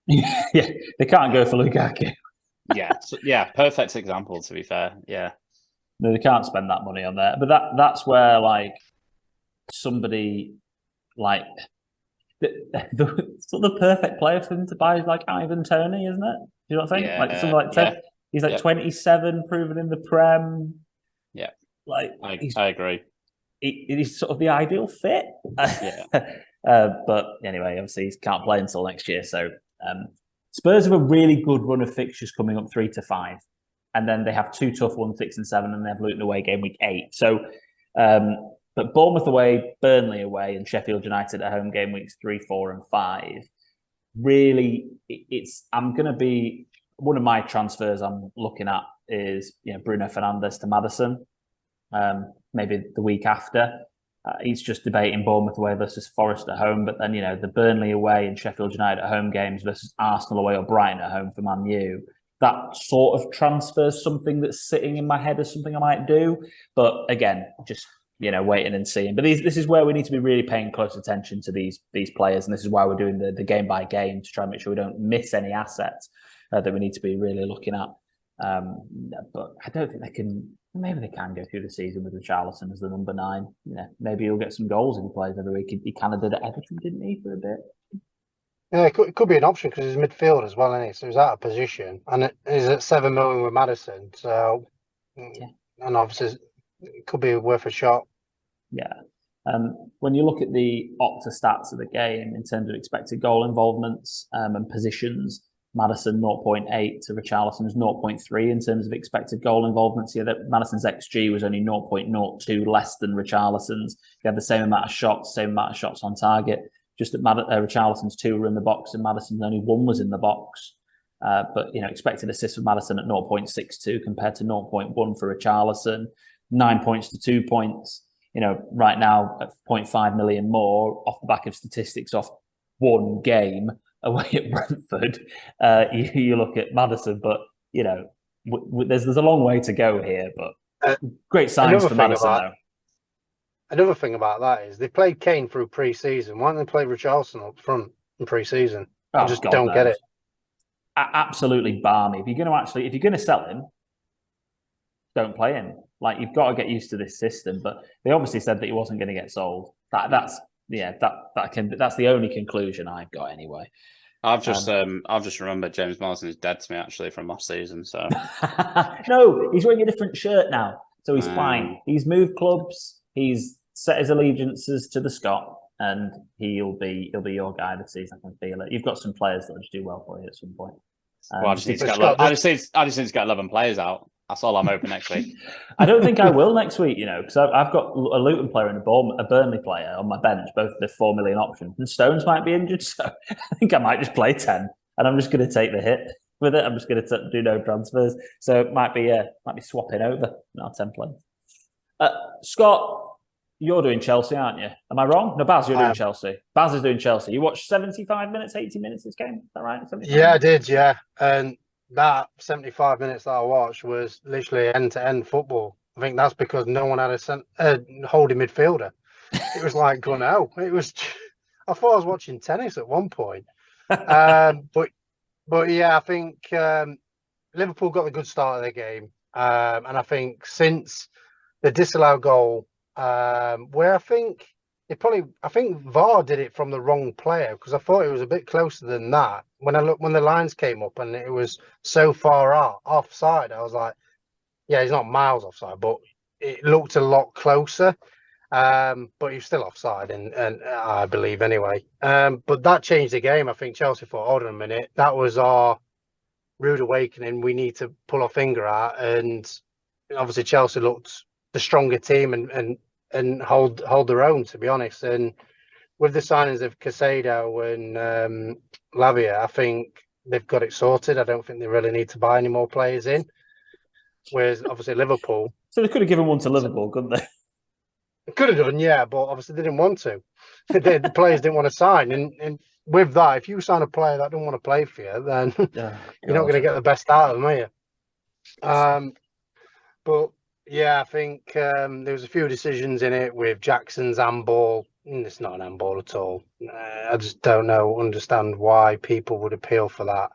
Yeah, they can't go for Lukaku. Yeah, perfect example. To be fair, yeah, no, they can't spend that money on there. But that's where like somebody like. The perfect player for them to buy is like Ivan Toney, isn't it? Do you not think? Like something like he's like 27, proven in the Prem. Yeah, like I agree. He's sort of the ideal fit. Yeah, but anyway, obviously he can't play until next year. So Spurs have a really good run of fixtures coming up 3 to 5, and then they have 2 tough ones 6 and 7, and they have Luton away game week 8. So. But Bournemouth away, Burnley away, and Sheffield United at home game weeks 3, 4, and 5. Really, I'm going to be one of my transfers I'm looking at is Bruno Fernandes to Maddison, maybe the week after. He's just debating Bournemouth away versus Forrest at home, but then the Burnley away and Sheffield United at home games versus Arsenal away or Brighton at home for Man U. That sort of transfer is something that's sitting in my head as something I might do, but again, just. Waiting and seeing. But this is where we need to be really paying close attention to these players, and this is why we're doing the game by game to try and make sure we don't miss any assets that we need to be really looking at. But I don't think they can. Maybe they can go through the season with Richarlison as the number 9. Maybe he'll get some goals if he plays every week. He kind of did at Everton, didn't he, for a bit? Yeah, it could be an option because he's midfield as well, isn't he? So he's out of position, and he's at 7 million with Maddison. So, and obviously. It could be worth a shot. Yeah. When you look at the Opta stats of the game in terms of expected goal involvements and positions, Maddison 0.8 to Richarlison's 0.3 in terms of expected goal involvements. Yeah, that Maddison's XG was only 0.02 less than Richarlison's. He had the same amount of shots on target. Just that Richarlison's 2 were in the box and Maddison's only 1 was in the box. But expected assists for Maddison at 0.62 compared to 0.1 for Richarlison. 9 points to 2 points, right now at 0.5 million more off the back of statistics off 1 game away at Brentford. You look at Maddison, but there's a long way to go here. But great signs for Maddison, though. Another thing about that is they played Kane through pre-season. Why don't they play Richarlison up front in pre-season? I just don't get it. absolutely balmy. If you're going to sell him, don't play him. Like, you've got to get used to this system. But they obviously said that he wasn't going to get sold. That's the only conclusion I've got anyway. I've just remembered James Marsden is dead to me actually from last season. So no, he's wearing a different shirt now, so he's fine. He's moved clubs. He's set his allegiances to the Scot, and he'll be your guy this season. I can feel it. You've got some players that will just do well for you at some point. I just need to get 11 players out. That's all I'm hoping next week. I don't think I will next week, because I've got a Luton player and a Burnley player on my bench, both the 4 million options. And Stones might be injured, so I think I might just play 10, and I'm just going to take the hit with it. I'm just going to do no transfers, so it might be swapping over our 10 players. Scott, you're doing Chelsea, aren't you? Am I wrong? No, Baz, you're doing Chelsea. Baz is doing Chelsea. You watched 75 minutes, 80 minutes this game? Is that right? Yeah, I did, yeah. And that 75 minutes that I watched was literally end-to-end football. I think that's because no one had a holding midfielder. It was like going out. I thought I was watching tennis at one point. But yeah, I think Liverpool got the good start of the game. And I think since the disallowed goal, where I think VAR did it from the wrong player, because I thought it was a bit closer than that. When the lines came up and it was so far offside, I was like, yeah, he's not miles offside, but it looked a lot closer. But he's still offside, and I believe anyway. But that changed the game. I think Chelsea thought, hold on a minute, that was our rude awakening. We need to pull our finger out, and obviously Chelsea looked the stronger team and hold their own, to be honest. And with the signings of Caicedo and Lavia, I think they've got it sorted. I don't think they really need to buy any more players in. Whereas obviously Liverpool. So they could have given one to Liverpool, couldn't they? Could have done, yeah, but obviously they didn't want to. The players didn't want to sign. And with that, if you sign a player that don't want to play for you, then you're not going to get the best out of them, are you? But yeah, I think there was a few decisions in it with Jackson's handball. It's not an handball at all. I just don't understand why people would appeal for that.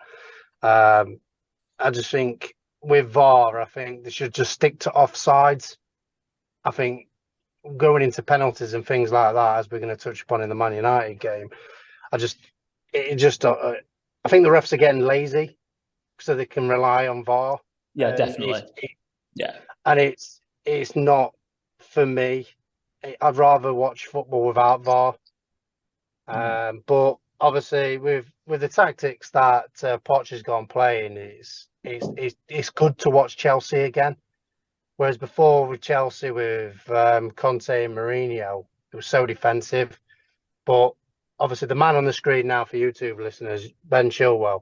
I just think with VAR, I think they should just stick to offsides. I think going into penalties and things like that, as we're going to touch upon in the Man United game, I think the refs are getting lazy so they can rely on VAR. Yeah, definitely. And it's not for me. I'd rather watch football without VAR. But obviously, with the tactics that Poch has gone playing, it's good to watch Chelsea again. Whereas before with Chelsea, with Conte and Mourinho, it was so defensive. But obviously, the man on the screen now for YouTube listeners, Ben Chilwell,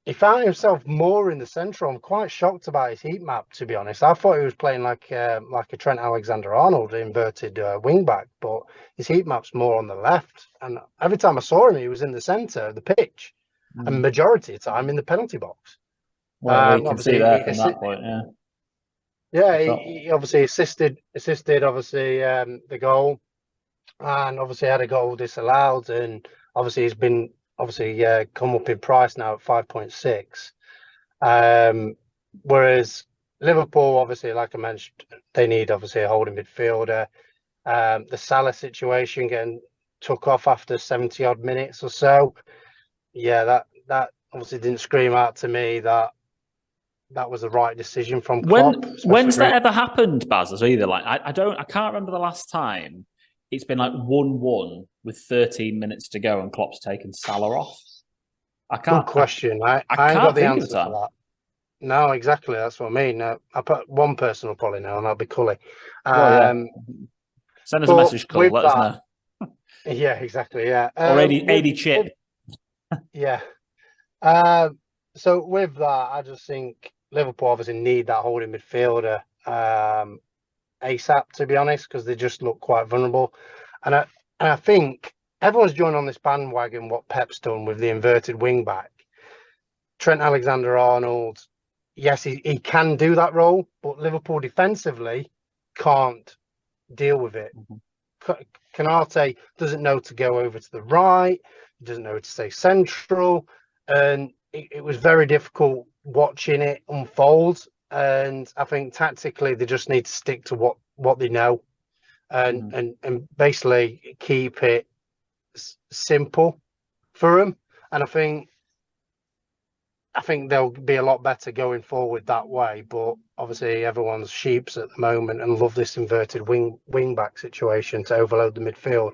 he found himself more in the centre. I'm quite shocked about his heat map, to be honest. I thought he was playing like a Trent Alexander-Arnold inverted wing back, but his heat map's more on the left. And every time I saw him, he was in the centre of the pitch, and majority of the time in the penalty box. Well, you can see that from that point, yeah. Yeah, he obviously assisted obviously the goal, and obviously had a goal disallowed, and obviously he's been come up in price now at 5.6. Whereas Liverpool, obviously, like I mentioned, they need obviously a holding midfielder. The Salah situation getting took off after 70 odd minutes or so. Yeah, that obviously didn't scream out to me that was the right decision from Klopp. When's that ever happened, Baz? Either like I can't remember the last time it's been like 1-1 with 13 minutes to go and Klopp's taken Salah off. Good question. I ain't got the answer for that. No, exactly. That's what I mean. I put one person will probably know, and that'll be Cully. Send us a message, Cully. Let us know. Yeah, exactly. Yeah. Or 80 chip. Yeah. So with that, I just think Liverpool obviously need that holding midfielder ASAP, to be honest, because they just look quite vulnerable. And I think everyone's joined on this bandwagon what Pep's done with the inverted wing back. Trent Alexander-Arnold, yes, he can do that role, but Liverpool defensively can't deal with it. Canate doesn't know to go over to the right, he doesn't know to stay central, and it was very difficult watching it unfold. And I think tactically they just need to stick to what they know, and basically keep it simple for them. And I think they'll be a lot better going forward that way. But obviously everyone's sheeps at the moment and love this inverted wing back situation to overload the midfield.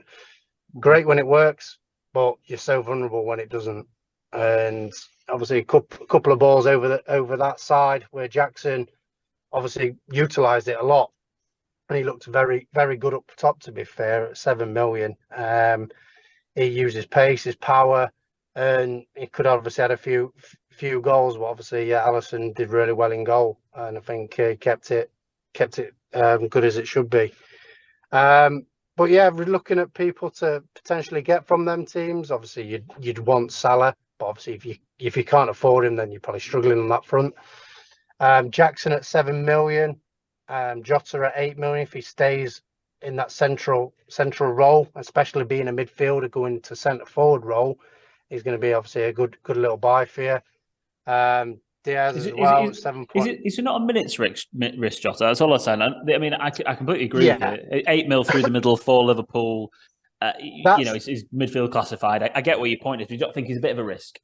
Great when it works, but you're so vulnerable when it doesn't. And obviously a couple of balls over that side where Jackson obviously utilised it a lot, and he looked very, very good up top, to be fair, at 7 million. He uses pace, his power, and he could obviously had a few goals, but obviously Alisson did really well in goal, and I think he kept it good as it should be. But yeah, we're looking at people to potentially get from them teams. Obviously, you'd want Salah, but obviously if you can't afford him, then you're probably struggling on that front. Jackson at 7 million, Jota at 8 million if he stays in that central role, especially being a midfielder going to centre forward role, he's going to be obviously a good little buy for you. Diaz as well, 7 points. Is it not a minutes risk, Jota? That's all I'm saying. I mean, I completely agree with it. 8 mil through the middle for Liverpool. He's midfield classified. I get what your point is. You don't think he's a bit of a risk?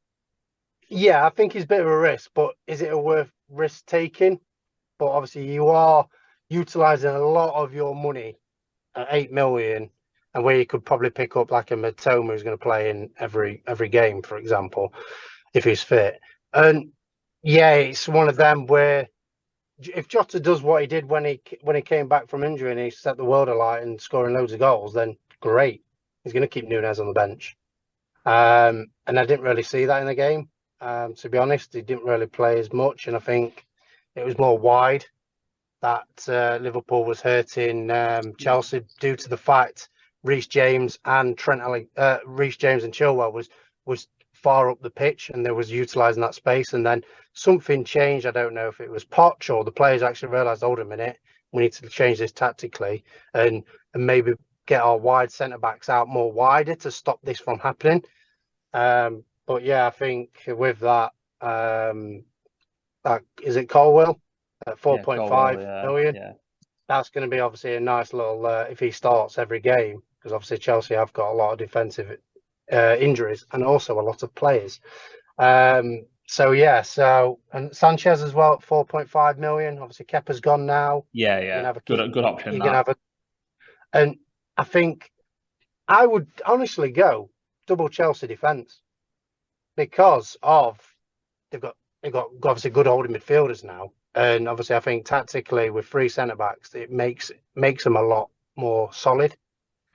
Yeah, I think he's a bit of a risk, but is it a worth risk taking? But obviously, you are utilising a lot of your money at 8 million, and where you could probably pick up like a Matoma who's going to play in every game, for example, if he's fit. And yeah, it's one of them where if Jota does what he did when he came back from injury and he set the world alight and scoring loads of goals, then great. He's going to keep Nunez on the bench. And I didn't really see that in the game. To be honest, he didn't really play as much, and I think it was more wide that Liverpool was hurting Chelsea due to the fact Reece James and Chilwell was far up the pitch, and they was utilising that space. And then something changed. I don't know if it was Poch or the players actually realised, hold a minute, we need to change this tactically and maybe get our wide centre backs out more wider to stop this from happening. But yeah, I think with that, is it Colwell at 4.5 million? Yeah. That's going to be obviously a nice little if he starts every game, because obviously Chelsea have got a lot of defensive injuries and also a lot of players. And Sanchez as well at 4.5 million. Obviously Kepa's gone now. Yeah. Good option. You can have and I think I would honestly go double Chelsea defence, because of they've got obviously good holding midfielders now, and obviously I think tactically with 3 centre backs it makes them a lot more solid.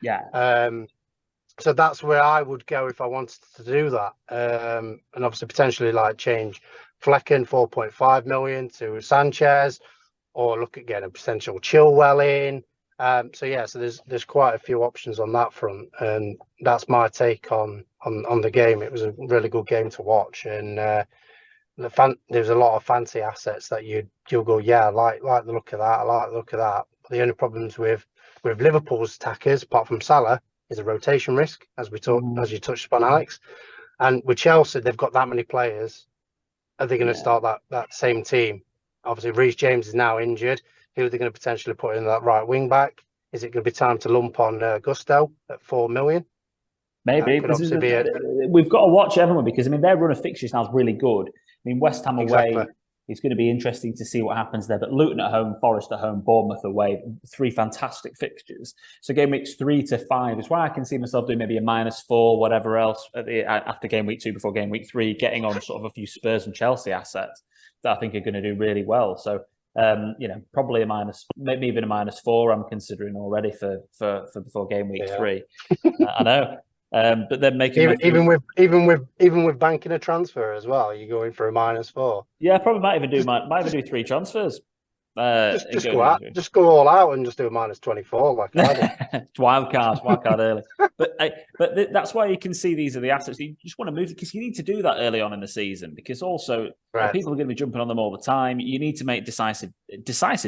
Yeah. So that's where I would go if I wanted to do that, and obviously potentially like change Flecken 4.5 million to Sanchez, or look at getting a potential Chilwell in. So there's quite a few options on that front, and that's my take on the game. It was a really good game to watch, and there's a lot of fancy assets that you'll go, I like the look of that. I like the look of that. But the only problems with Liverpool's attackers, apart from Salah, is a rotation risk, as you touched upon, Alex. And with Chelsea, they've got that many players. Are they going to start that same team? Obviously, Reece James is now injured. Who are they going to potentially put in that right wing back? Is it going to be time to lump on Gusto at 4 million? Maybe. We've got to watch, haven't we? Because, I mean, their run of fixtures now is really good. I mean, West Ham away, it's going to be interesting to see what happens there. But Luton at home, Forrest at home, Bournemouth away, 3 fantastic fixtures. So game weeks 3 to 5 is where I can see myself doing maybe a -4, whatever else, after game week 2, before game week 3, getting on sort of a few Spurs and Chelsea assets that I think are going to do really well. So, probably maybe even a -4 I'm considering already for before game week 3. I know. But then making even with banking a transfer as well, you're going for a -4. Yeah, I probably might even do 3 transfers. Just go out, just go all out and just do a -24 like I did. wild card early. But that's why you can see these are the assets. You just want to move because you need to do that early on in the season because also people are going to be jumping on them all the time. You need to make decisive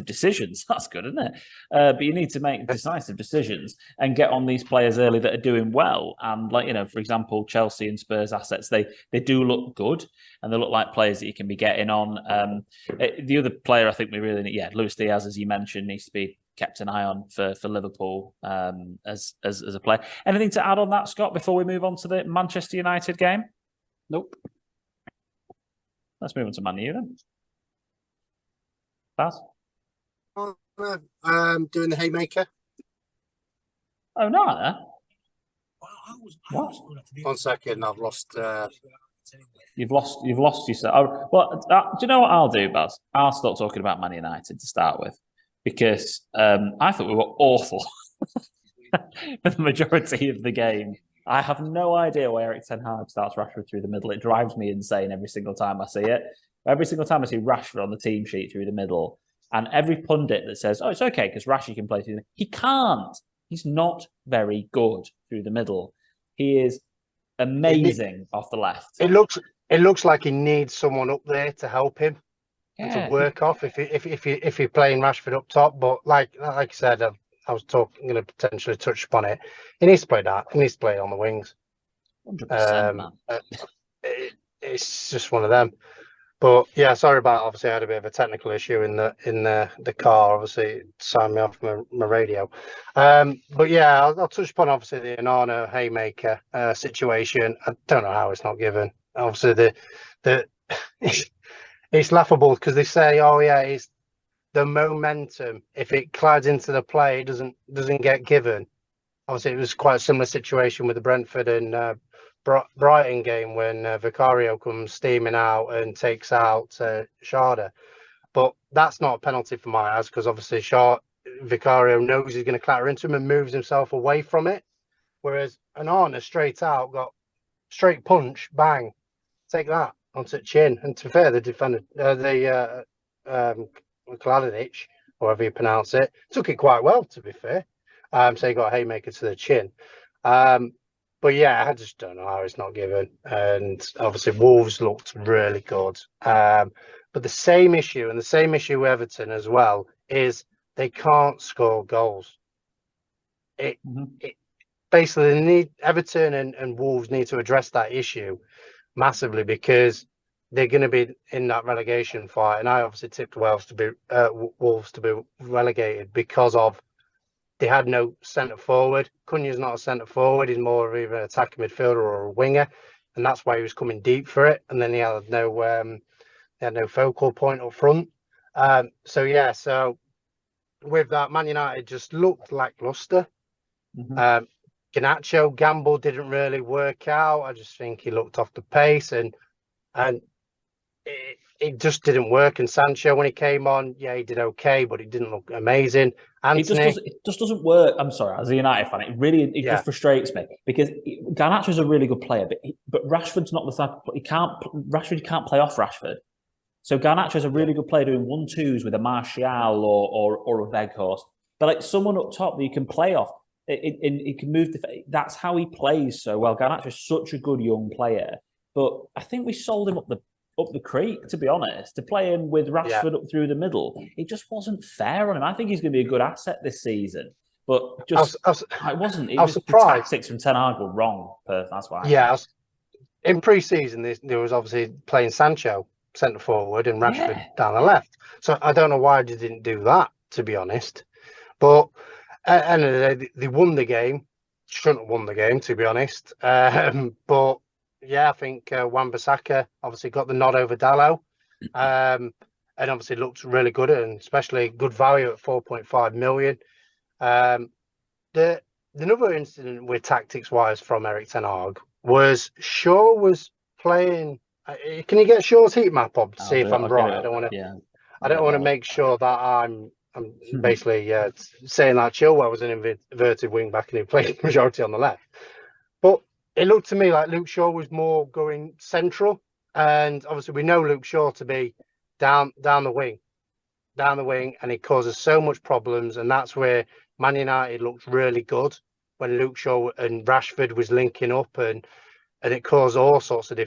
decisions. That's good, isn't it? But you need to make decisive decisions and get on these players early that are doing well. And for example, Chelsea and Spurs assets, they do look good and they look like players that you can be getting on. The other player I think we really need, Luis Diaz, as you mentioned, needs to be kept an eye on for Liverpool as a player. Anything to add on that, Scott, before we move on to the Manchester United game? Nope. Let's move on to Man U then. Baz? Doing the haymaker. Oh, no. What? 1 second, I've lost. You've lost yourself. Do you know what I'll do, Baz? I'll start talking about Man United to start with because I thought we were awful for the majority of the game. I have no idea why Erik ten Hag starts Rashford through the middle. It drives me insane every single time I see it. Every single time I see Rashford on the team sheet through the middle, and every pundit that says, "Oh, it's okay because Rashford can play through the middle," he can't. He's not very good through the middle. He is amazing off the left. It looks like he needs someone up there to help him to work off if you're playing Rashford up top. But like I said, I was going to potentially touch upon it. He needs to play that. He needs to play on the wings. 100%, man. It's just one of them. But yeah, sorry about. Obviously, I had a bit of a technical issue in the car. Obviously, it signed me off my radio. But yeah, I'll touch upon obviously the Onana haymaker situation. I don't know how it's not given. Obviously, it's laughable because they say, "Oh yeah, it's the momentum. If it collides into the play, it doesn't get given." Obviously, it was quite a similar situation with the Brentford and Brighton game when Vicario comes steaming out and takes out Sharda. But that's not a penalty for my eyes because obviously Vicario knows he's going to clatter into him and moves himself away from it. Whereas Onana straight out got straight punch, bang, take that onto the chin. And to be fair, the defender, Mladenic, however you pronounce it, took it quite well, to be fair. So he got a haymaker to the chin. But yeah, I just don't know how it's not given. And obviously Wolves looked really good. But the same issue with Everton as well is they can't score goals. It basically Everton and Wolves need to address that issue massively because they're going to be in that relegation fight. And I obviously tipped Wolves to be relegated because of they had no centre forward. Cunha's not a centre forward. He's more of either an attacking midfielder or a winger, and that's why he was coming deep for it. And then he had no focal point up front. So with that, Man United just looked lacklustre. Garnacho gamble didn't really work out. I just think he looked off the pace, and it just didn't work. And Sancho, when he came on, yeah, he did okay, but it didn't look amazing. Anthony, it just doesn't work. I'm sorry, as a United fan, it just frustrates me because Garnacho is a really good player, but Rashford's not the type. Rashford can't play off Rashford. So Garnacho is a really good player doing 1-2s with a Martial or a Weghorst, but like someone up top that you can play off. It can move. That's how he plays so well. Garnacho is such a good young player, but I think we sold him up the creek, to be honest, to play him with Rashford up through the middle. It just wasn't fair on him. I think he's going to be a good asset this season, but just it wasn't. It was surprised. The tactics from Ten Hag were wrong. That's why. Yeah, in pre-season, there was obviously playing Sancho centre forward and Rashford down the left. So I don't know why they didn't do that, to be honest. But at the end of the day, they won the game. Shouldn't have won the game, to be honest. But yeah, I think Wan-Bissaka obviously got the nod over Dalot, and obviously looked really good, and especially good value at 4.5 million. The another incident with tactics-wise from Erik ten Hag was Shaw was playing. Can you get Shaw's heat map up to see if I'm right? I don't want to. I don't want to make sure that I'm basically saying that Chilwell was an inverted wing back and he played majority on the left, but it looked to me like Luke Shaw was more going central, and obviously we know Luke Shaw to be down the wing. down the wing, and he causes so much problems. And that's where Man United looked really good when Luke Shaw and Rashford was linking up, and it caused all sorts of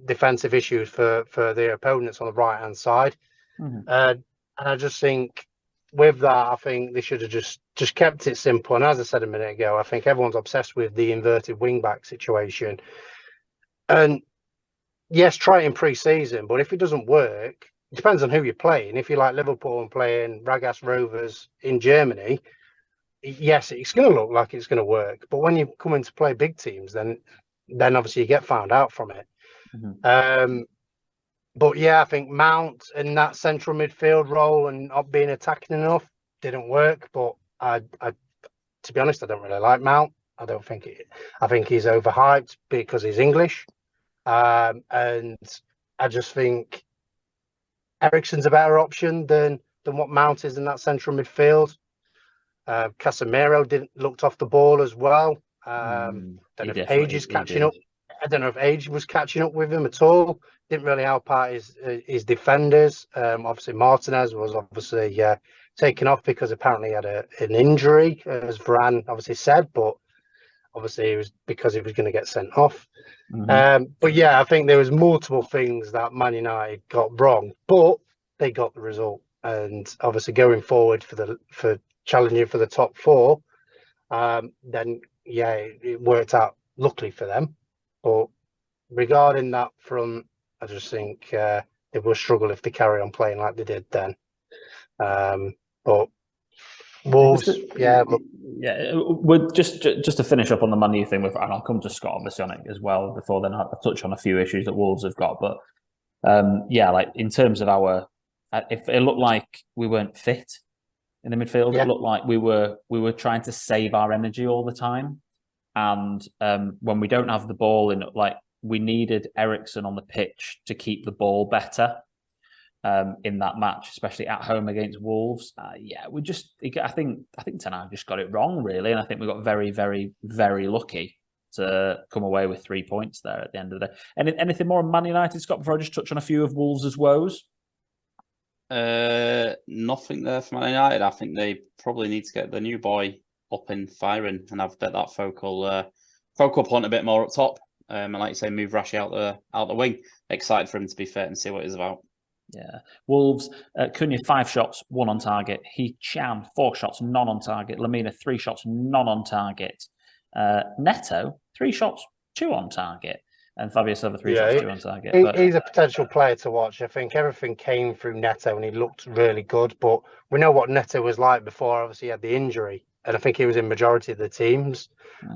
defensive issues for their opponents on the right hand side. And I just think with that, I think they should have just kept it simple. And as I said a minute ago, I think everyone's obsessed with the inverted wing back situation. And yes, try it in pre-season, but if it doesn't work, it depends on who you're playing. If you're like Liverpool and playing Ragas Rovers in Germany, yes, it's going to look like it's going to work. But when you come in to play big teams, then obviously you get found out from it. But yeah, I think Mount in that central midfield role and not being attacking enough didn't work. But I to be honest, I don't really like Mount. I think he's overhyped because he's English. And I just think Eriksen's a better option than what Mount is in that central midfield. Casemiro looked off the ball as well. Don't know if Age is catching up. I don't know if Age was catching up with him at all. Didn't really help out his defenders. Obviously, Martinez was obviously taken off because apparently he had an injury, as Varane obviously said, but obviously it was because he was going to get sent off. But yeah, I think there was multiple things that Man United got wrong, but they got the result. And obviously going forward for challenging for the top four, then yeah, it worked out luckily for them. But regarding that front, I just think they will struggle if they carry on playing like they did then. But Wolves, We're just to finish up on the Man U thing, and I'll come to Scott obviously on it as well. Before then, I'll touch on a few issues that Wolves have got. But like in terms of if it looked like we weren't fit in the midfield, it looked like we were trying to save our energy all the time. And when we don't have the ball in, like we needed Eriksen on the pitch to keep the ball better. In that match, especially at home against Wolves, I think Ten Hag just got it wrong, really, and I think we got very, very, very lucky to come away with 3 points there at the end of the day. And anything more on Man United, Scott? Before I just touch on a few of Wolves' woes. Nothing there for Man United. I think they probably need to get the new boy up and firing and have that focal point a bit more up top. And like you say, move Rashi out the wing. Excited for him to be fit and see what he's about. Yeah. Wolves, Cunha 5 shots, 1 on target. Chan 4 shots, none on target. Lamina 3 shots, none on target. Neto 3 shots, 2 on target. And Fabio Silva 3 shots, 2 on target. He's a potential player to watch. I think everything came through Neto and he looked really good. But we know what Neto was like before. Obviously, he had the injury, and I think he was in majority of the teams.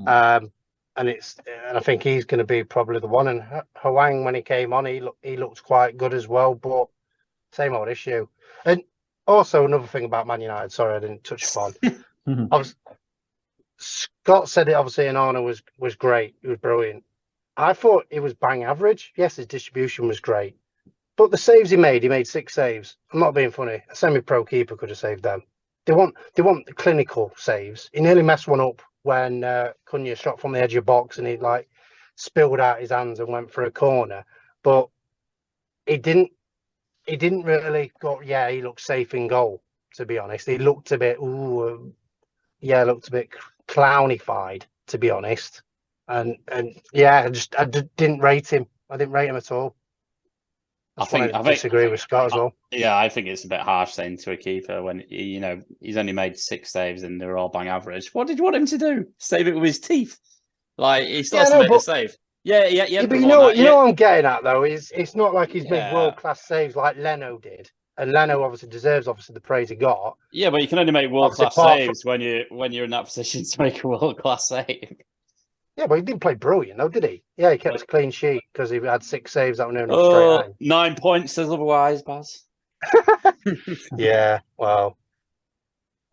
And I think he's going to be probably the one. And Hwang, when he came on, he looked quite good as well. But same old issue. And also another thing about Man United, sorry I didn't touch upon. Scott said it obviously, and Arno was great. It was brilliant. I thought it was bang average. Yes, his distribution was great. But the saves he made 6 saves. I'm not being funny. A semi-pro keeper could have saved them. They want clinical saves. He nearly messed one up when Cunha shot from the edge of the box and he spilled out his hands and went for a corner. But he didn't really go. Yeah, he looked safe in goal. To be honest, he looked a bit. Looked a bit clownified. To be honest, and yeah, I didn't rate him. I didn't rate him at all. I disagree with Scott as well. Yeah, I think it's a bit harsh saying to a keeper when he's only made 6 saves and they're all bang average. What did you want him to do? Save it with his teeth? Like he still has to make a save. Yeah. But you know what I'm getting at though is it's not like he's made world class saves like Leno did, and Leno obviously deserves the praise he got. Yeah, but you can only make world class saves when you're in that position to make a world class save. Yeah, but he didn't play brilliant though, did he? Yeah, he kept a clean sheet because he had 6 saves that were nearly straight line. 9 points says otherwise, Baz. Yeah, well.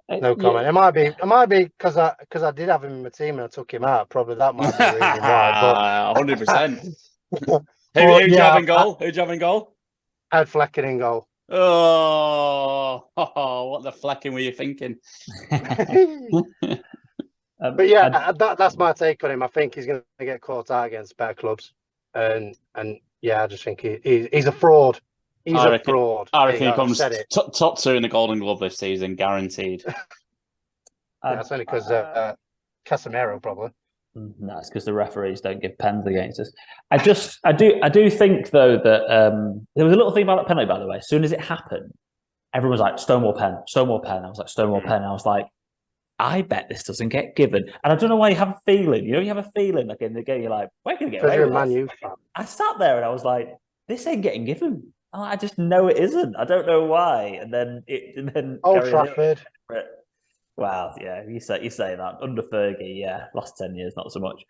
No comment. Yeah. It might be because I did have him in my team and I took him out. Probably that might be the reason why. 100%. Who do you have in goal? Who do you have in goal? I had Flecken in goal. Oh, what the Flecken were you thinking? But yeah, that's my take on him. I think he's going to get caught out against better clubs, and yeah, I just think he's a fraud. He's a fraud. I reckon he I've comes said it. top 2 in the Golden Glove this season, guaranteed. That's only because Casemiro probably. No, it's because the referees don't give pens against us. I do think though that there was a little thing about that penalty, by the way. As soon as it happened, everyone was like, Stonewall pen, Stonewall pen. I was like, Stonewall pen. I was like, I bet this doesn't get given. And I don't know why you have a feeling. You have a feeling like in the game, you're like, we're going to get away with Man this. U fan. I sat there and I was like, this ain't getting given. I just know it isn't. I don't know why. And then Old Trafford. Well, yeah, you say that. Under Fergie, yeah, last 10 years, not so much.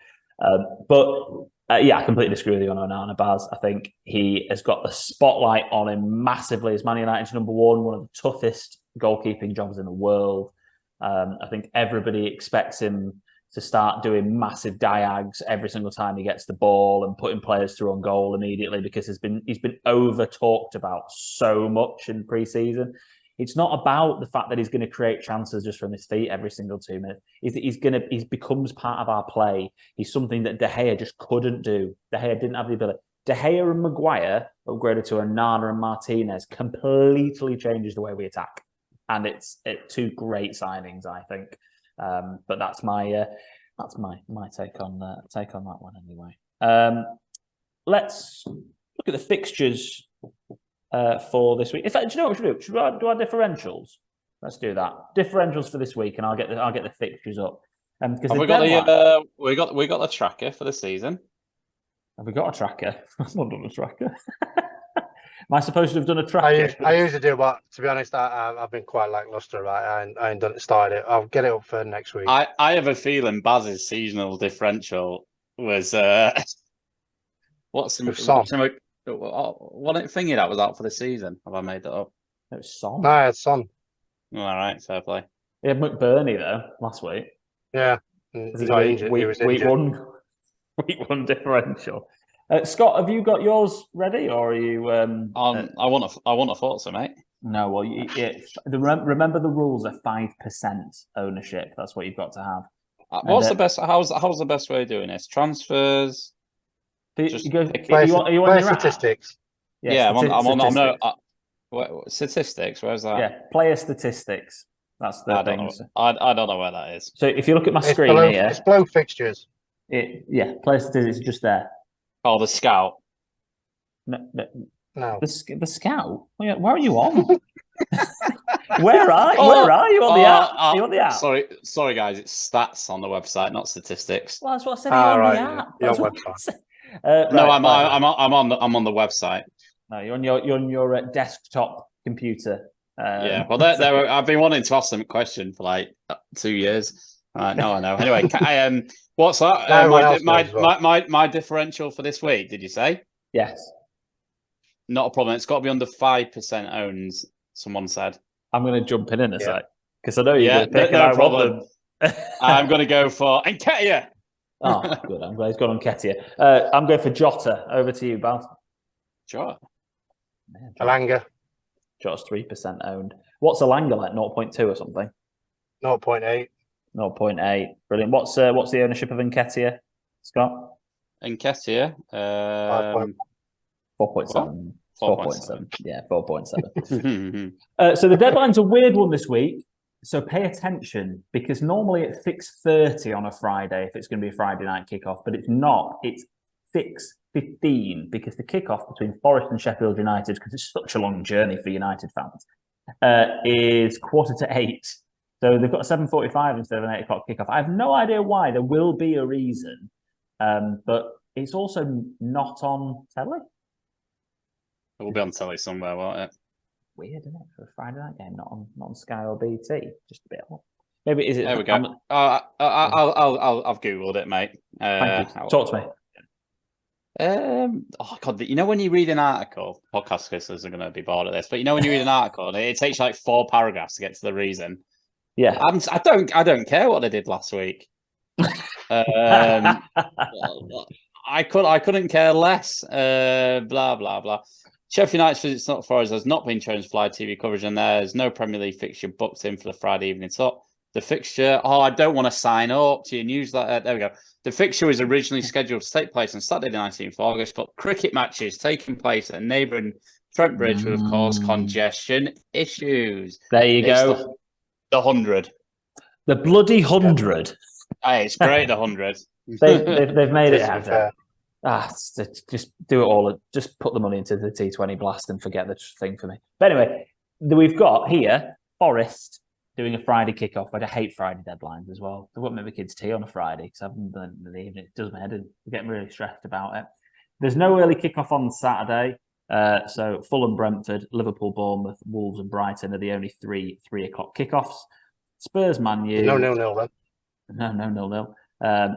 But I completely disagree with you on Onana, Baz. I think he has got the spotlight on him massively as Man United's number one of the toughest goalkeeping jobs in the world. I think everybody expects him to start doing massive diags every single time he gets the ball and putting players through on goal immediately because he's been over talked about so much in pre-season. It's not about the fact that he's going to create chances just from his feet every single 2 minutes. He becomes part of our play. He's something that De Gea just couldn't do. De Gea didn't have the ability. De Gea and Maguire upgraded to Onana and Martinez completely changes the way we attack. And it's 2 great signings, I think. But that's my take on that one anyway. Let's look at the fixtures for this week. In fact, do you know what we should do? Should we do our differentials? Let's do that. Differentials for this week, and I'll get the fixtures up. Have we got we got the tracker for the season? Have we got a tracker? I've not done a tracker. Am I supposed to have done a tracker? I usually do, but to be honest, I've been quite lackluster. Right, I ain't done it. Started it. I'll get it up for next week. I have a feeling Baz's seasonal differential was what's With Son. What thingy that was out for the season? Have I made that up? It was Son. No, I had Son. All right, fair play. He had McBurney though last week. Yeah, He's not injured. He was injured. Week one differential. Scott, have you got yours ready, or are you? I want a thoughts, mate. No, well, remember the rules are 5% ownership. That's what you've got to have. What's the best? How's the best way of doing this? Transfers. Just you on statistics. Yeah, I'm on statistics. Where's that? Yeah, player statistics. That's the thing. I don't know where that is. So if you look at my screen here, it's below fixtures. Player statistics is just there. Oh, the scout. No. The scout. Where are you on? Where are you on the app? Are you on the app? Sorry, guys. It's stats on the website, not statistics. Well, that's what I said. On the app. Your website. No, I'm on the website. No, you're on your desktop computer. Yeah, well, I've been wanting to ask them a question for like 2 years. No, I know. Anyway, what's that? My differential for this week? Did you say? Yes. Not a problem. It's got to be under 5% owns. Someone said. I'm going to jump in a sec because I know you're going to pick. No problem. I'm going to go for Nketiah. Oh, good. I'm glad he's got on Nketiah. I'm going for Jota. Over to you, Bal. Sure. Alanga. Jota's 3% owned. What's Alanga like? 0.2 or something? 0.8. 0.8. Brilliant. What's the ownership of Nketiah, Scott? Nketiah. 4.7. 4.7. Yeah, 4.7. So the deadline's a weird one this week. So pay attention because normally it's 6:30 on a Friday if it's going to be a Friday night kickoff, but it's not. It's 6:15 because the kickoff between Forrest and Sheffield United, because it's such a long journey for United fans, is 7:45. So they've got a 7:45 instead of an 8 o'clock kickoff. I have no idea why. There will be a reason, but it's also not on telly. It will be on telly somewhere, won't it? Weird, isn't it, for a Friday night game, not on Sky or BT? Just a bit odd. Maybe is it? There we go. I've googled it, mate. Thank you. Talk to me. Oh God, you know when you read an article, podcast listeners are going to be bored of this, but you know when you read an article, and it takes you like 4 paragraphs to get to the reason. Yeah, I don't care what they did last week. I couldn't care less. Blah blah blah. Sheff United's visits not Forest has not been chosen for live TV coverage, and there's no Premier League fixture booked in for the Friday evening slot. The fixture, I don't want to sign up to your newsletter. There we go. The fixture was originally scheduled to take place on Saturday, the 19th of August, but cricket matches taking place at a neighbouring Trent Bridge would have caused congestion issues. There you It's go. The 100. The bloody 100. Hey, it's great, the 100. They've made it To be happen. fair. Just do it all. Just put the money into the T20 blast and forget the thing for me. But anyway, we've got here Forrest doing a Friday kickoff. I hate Friday deadlines as well. They won't make the kids tea on a Friday because I haven't done it in the evening. It does my head in. I'm getting really stressed about it. There's no early kickoff on Saturday. So Fulham, Brentford, Liverpool, Bournemouth, Wolves, and Brighton are the only 3 o'clock kickoffs. Spurs, Man U. No, then. No.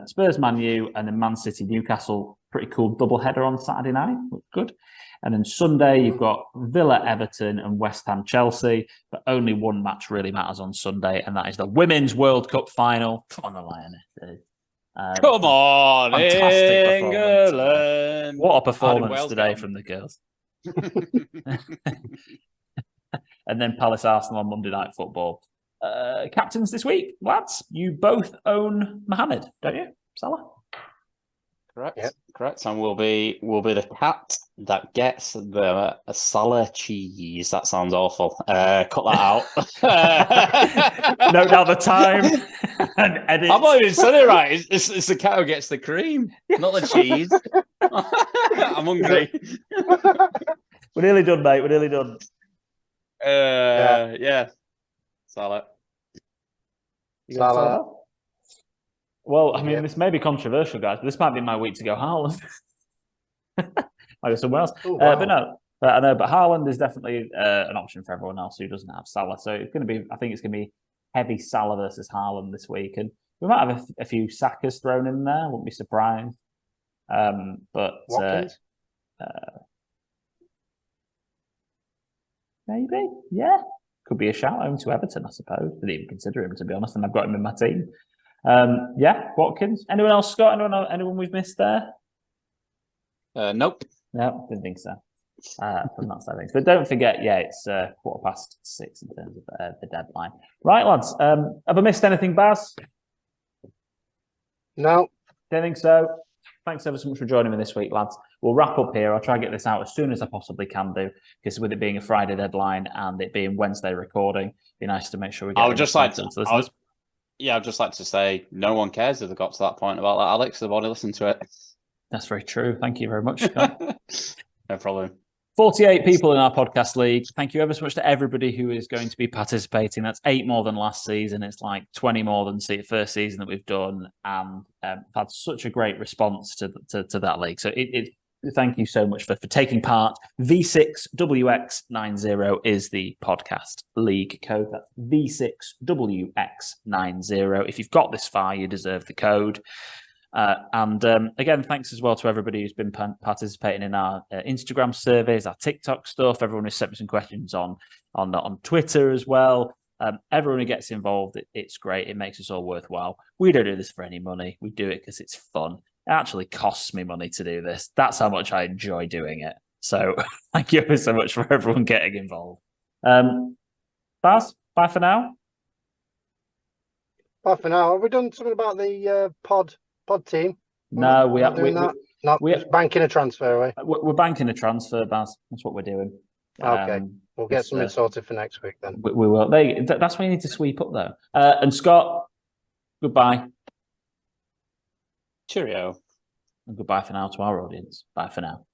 Spurs, Man U, and then Man City, Newcastle. Pretty cool double header on Saturday night. Looks good. And then Sunday, you've got Villa, Everton, and West Ham, Chelsea. But only one match really matters on Sunday, and that is the Women's World Cup final. Come on, the Lionesses. Come on, fantastic performance. England. What a performance today from the girls. And then Palace Arsenal on Monday Night Football. Captains this week, lads. You both own Mohammed, don't you, Salah? Correct. Yep. Correct. And we'll be the cat that gets the Salah cheese. That sounds awful. Cut that out. Note down the time and edit. I've not even said it right. It's the cat who gets the cream, not the cheese. I'm hungry. We're nearly done, mate. We're nearly done. Yeah. Salah. You got Salah. Salah? Well, I mean, Yeah. this may be controversial, guys, but this might be my week to go Haaland. I go somewhere else. Oh, wow. But no, I know. But Haaland is definitely an option for everyone else who doesn't have Salah. So it's going to be, I think it's going to be heavy Salah versus Haaland this week. And we might have a few Sakas thrown in there. Wouldn't be surprised. But Watkins? maybe, yeah. Could be a shout home to Everton, I suppose. Didn't even consider him, to be honest, and I've got him in my team. Yeah, Watkins. Anyone else, Scott? Anyone we've missed there? Nope. No, didn't think so. From that side of things. But don't forget, it's 6:15 in terms of the deadline. Right, lads. Have I missed anything, Baz? No. Don't think so. Thanks ever so much for joining me this week, lads. We'll wrap up here. I'll try and get this out as soon as I possibly can do, because with it being a Friday deadline and it being Wednesday recording, it'd be nice to make sure we get. I'd just like to say, no one cares if they got to that point about that, Alex. They've already listened to it. That's very true. Thank you very much, Scott. No problem. 48 people in our podcast league. Thank you ever so much to everybody who is going to be participating. That's 8 more than last season. It's like 20 more than the first season that we've done. And I've had such a great response to that league. So thank you so much for taking part. V6WX90 is the podcast league code. That's V6WX90. If you've got this far, you deserve the code. And again, thanks as well to everybody who's been participating in our Instagram surveys, our TikTok stuff, everyone who sent me some questions on Twitter as well. Everyone who gets involved, it's great. It makes us all worthwhile. We don't do this for any money. We do it because it's fun. It actually costs me money to do this. That's how much I enjoy doing it. So thank you so much for everyone getting involved. Baz, bye for now. Bye for now. Have we done something about the pod team? No, we are doing that. Not just banking a transfer away. We're banking a transfer, Baz. That's what we're doing. Okay, we'll get something sorted for next week then. We will. That's why you need to sweep up, though. And Scott, goodbye. Cheerio. And goodbye for now to our audience. Bye for now.